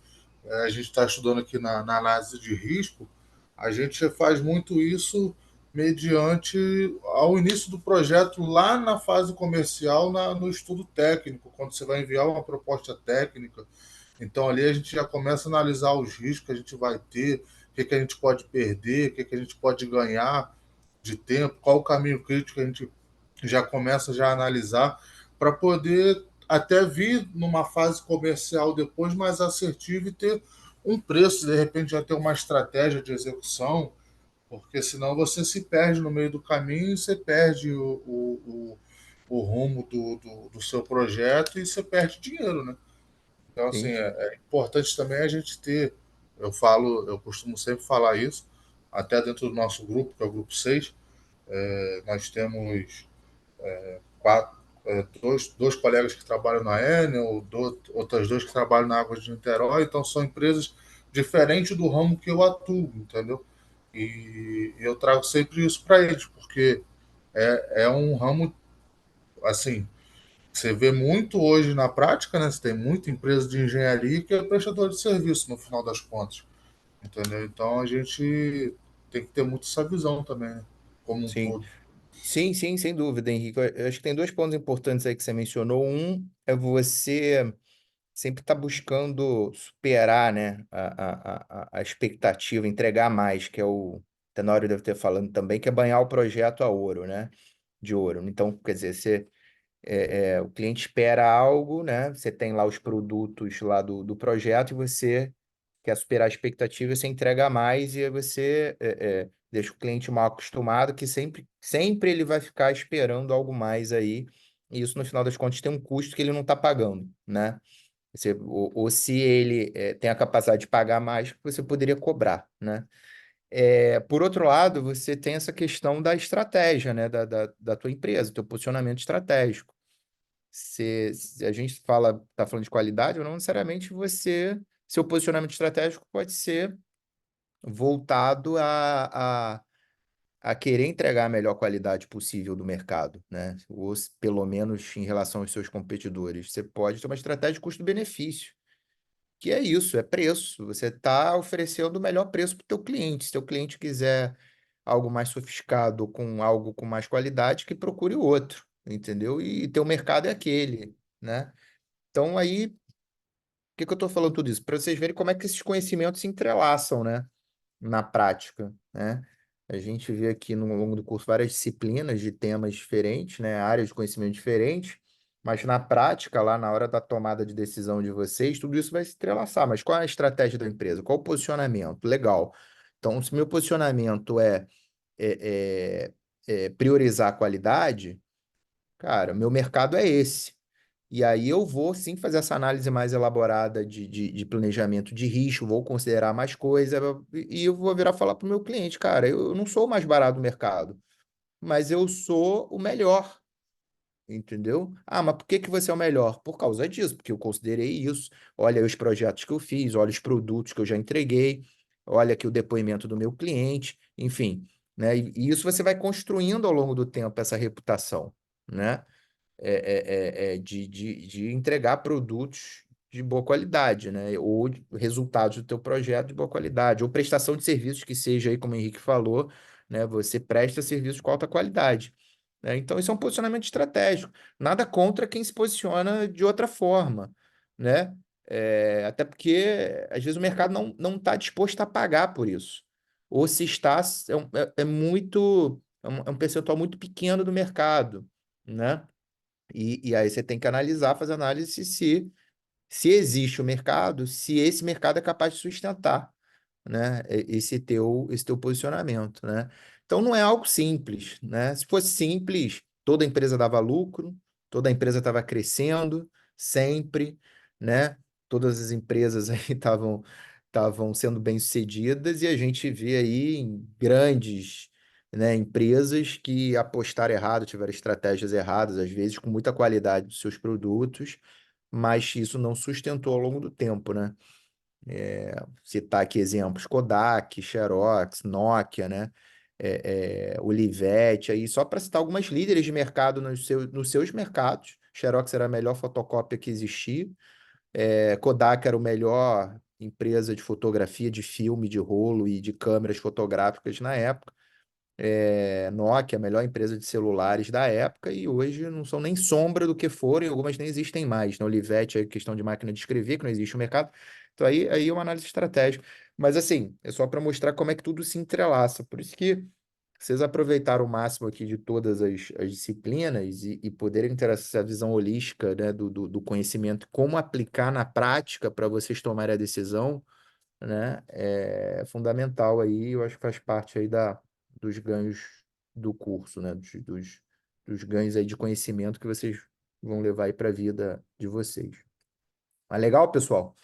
a gente está estudando aqui na análise de risco, a gente faz muito isso mediante ao início do projeto, lá na fase comercial, no estudo técnico, quando você vai enviar uma proposta técnica. Então, ali a gente já começa a analisar os riscos que a gente vai ter, o que a gente pode perder, o que a gente pode ganhar de tempo, qual o caminho crítico que a gente já começa já a analisar para poder até vir numa fase comercial depois mais assertiva e ter um preço, de repente já ter uma estratégia de execução, porque senão você se perde no meio do caminho e você perde o rumo do seu projeto e você perde dinheiro, né? Então, assim, Sim, é importante também a gente ter, eu costumo sempre falar isso, até dentro do nosso grupo, que é o grupo 6, nós temos quatro, dois colegas que trabalham na Enel, outras dois que trabalham na Água de Niterói, então são empresas diferentes do ramo que eu atuo, entendeu? E eu trago sempre isso para eles, porque é um ramo, assim, você vê muito hoje na prática, né? Você tem muita empresa de engenharia que é prestador de serviço, no final das contas, entendeu? Então a gente tem que ter muito essa visão também, né? Como um sim. todo. Sim, sim, sem dúvida, Henrique. Eu acho que tem dois pontos importantes aí que você mencionou. Um é você sempre estar buscando superar, né, a expectativa, entregar mais, que é o Tenório deve ter falando também, que é banhar o projeto a ouro, né? De ouro. Então, quer dizer, o cliente espera algo, né? Você tem lá os produtos lá do projeto e você quer superar a expectativa, você entrega mais e aí você deixa o cliente mal acostumado, que sempre ele vai ficar esperando algo mais aí. E isso, no final das contas, tem um custo que ele não está pagando, né? Ou se ele tem a capacidade de pagar mais, você poderia cobrar, né? Por outro lado, você tem essa questão da estratégia, né? Da tua empresa, teu posicionamento estratégico. Se a gente está falando de qualidade, ou não necessariamente seu posicionamento estratégico pode ser voltado a querer entregar a melhor qualidade possível do mercado, né? Ou pelo menos em relação aos seus competidores. Você pode ter uma estratégia de custo-benefício, que é isso, é preço. Você está oferecendo o melhor preço para o teu cliente. Se teu cliente quiser algo mais sofisticado com algo com mais qualidade, que procure outro, entendeu? E teu mercado é aquele, né? Então aí, por que eu estou falando tudo isso? Para vocês verem como é que esses conhecimentos se entrelaçam, né? Na prática, né? A gente vê aqui no longo do curso várias disciplinas de temas diferentes, né? Áreas de conhecimento diferentes, mas na prática, lá na hora da tomada de decisão de vocês, tudo isso vai se entrelaçar. Mas qual é a estratégia da empresa? Qual o posicionamento? Legal. Então, se meu posicionamento é, priorizar a qualidade, cara, meu mercado é esse. E aí eu vou sim fazer essa análise mais elaborada de planejamento de risco, vou considerar mais coisa e eu vou virar falar para o meu cliente, cara, eu não sou o mais barato do mercado, mas eu sou o melhor, entendeu? Ah, mas por que que você é o melhor? Por causa disso, porque eu considerei isso. Olha os projetos que eu fiz, olha os produtos que eu já entreguei, olha aqui o depoimento do meu cliente, enfim, né? E isso você vai construindo ao longo do tempo essa reputação, né? De entregar produtos de boa qualidade, né? Ou resultados do teu projeto de boa qualidade, ou prestação de serviços que seja aí, como o Henrique falou, né? Você presta serviços com alta qualidade, né? Então, isso é um posicionamento estratégico. Nada contra quem se posiciona de outra forma, né? Até porque, às vezes, o mercado não está disposto a pagar por isso. Ou se está, é um percentual muito pequeno do mercado, né? E aí você tem que analisar, fazer análise se existe o mercado, se esse mercado é capaz de sustentar, né, esse teu posicionamento, né? Então não é algo simples, né? Se fosse simples, toda empresa dava lucro, toda empresa estava crescendo sempre, né? Todas as empresas aí estavam sendo bem-sucedidas e a gente vê aí em grandes, né, empresas que apostaram errado, tiveram estratégias erradas, às vezes com muita qualidade dos seus produtos, mas isso não sustentou ao longo do tempo, né? Citar aqui exemplos, Kodak, Xerox, Nokia, né? Olivetti, aí, só para citar algumas líderes de mercado nos seus mercados. Xerox era a melhor fotocópia que existia. Kodak era a melhor empresa de fotografia, de filme, de rolo e de câmeras fotográficas na época. Nokia, a melhor empresa de celulares da época, e hoje não são nem sombra do que foram, e algumas nem existem mais. Na Olivetti, é questão de máquina de escrever, que não existe no mercado. Então, aí é uma análise estratégica. Mas, assim, é só para mostrar como é que tudo se entrelaça. Por isso que vocês aproveitaram o máximo aqui de todas as disciplinas e poderem ter essa visão holística, né, do conhecimento, como aplicar na prática para vocês tomarem a decisão, né, é fundamental aí, eu acho que faz parte aí dos ganhos do curso, né, dos ganhos aí de conhecimento que vocês vão levar aí para a vida de vocês. Mas legal, pessoal?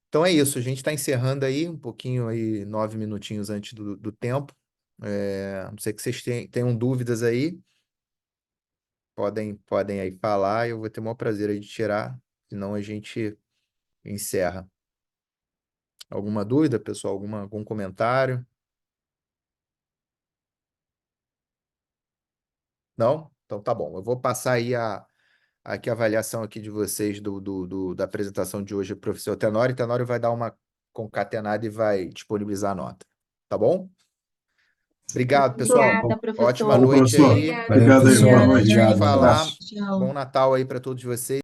Então é isso, a gente está encerrando aí um pouquinho aí, 9 minutinhos antes do tempo. Não sei que vocês tenham dúvidas aí, podem aí falar, eu vou ter o maior prazer aí de tirar, senão a gente encerra. Alguma dúvida, pessoal? Algum comentário? Não? Então tá bom. Eu vou passar aí aqui a avaliação aqui de vocês da apresentação de hoje, professor Tenório. Tenório vai dar uma concatenada e vai disponibilizar a nota. Tá bom? Obrigado, pessoal. Obrigada, professor. Ótima noite professor. aí. Obrigado aí, boa professor. noite. A gente Obrigado, falar. abraço. Tchau. Bom Natal aí para todos vocês.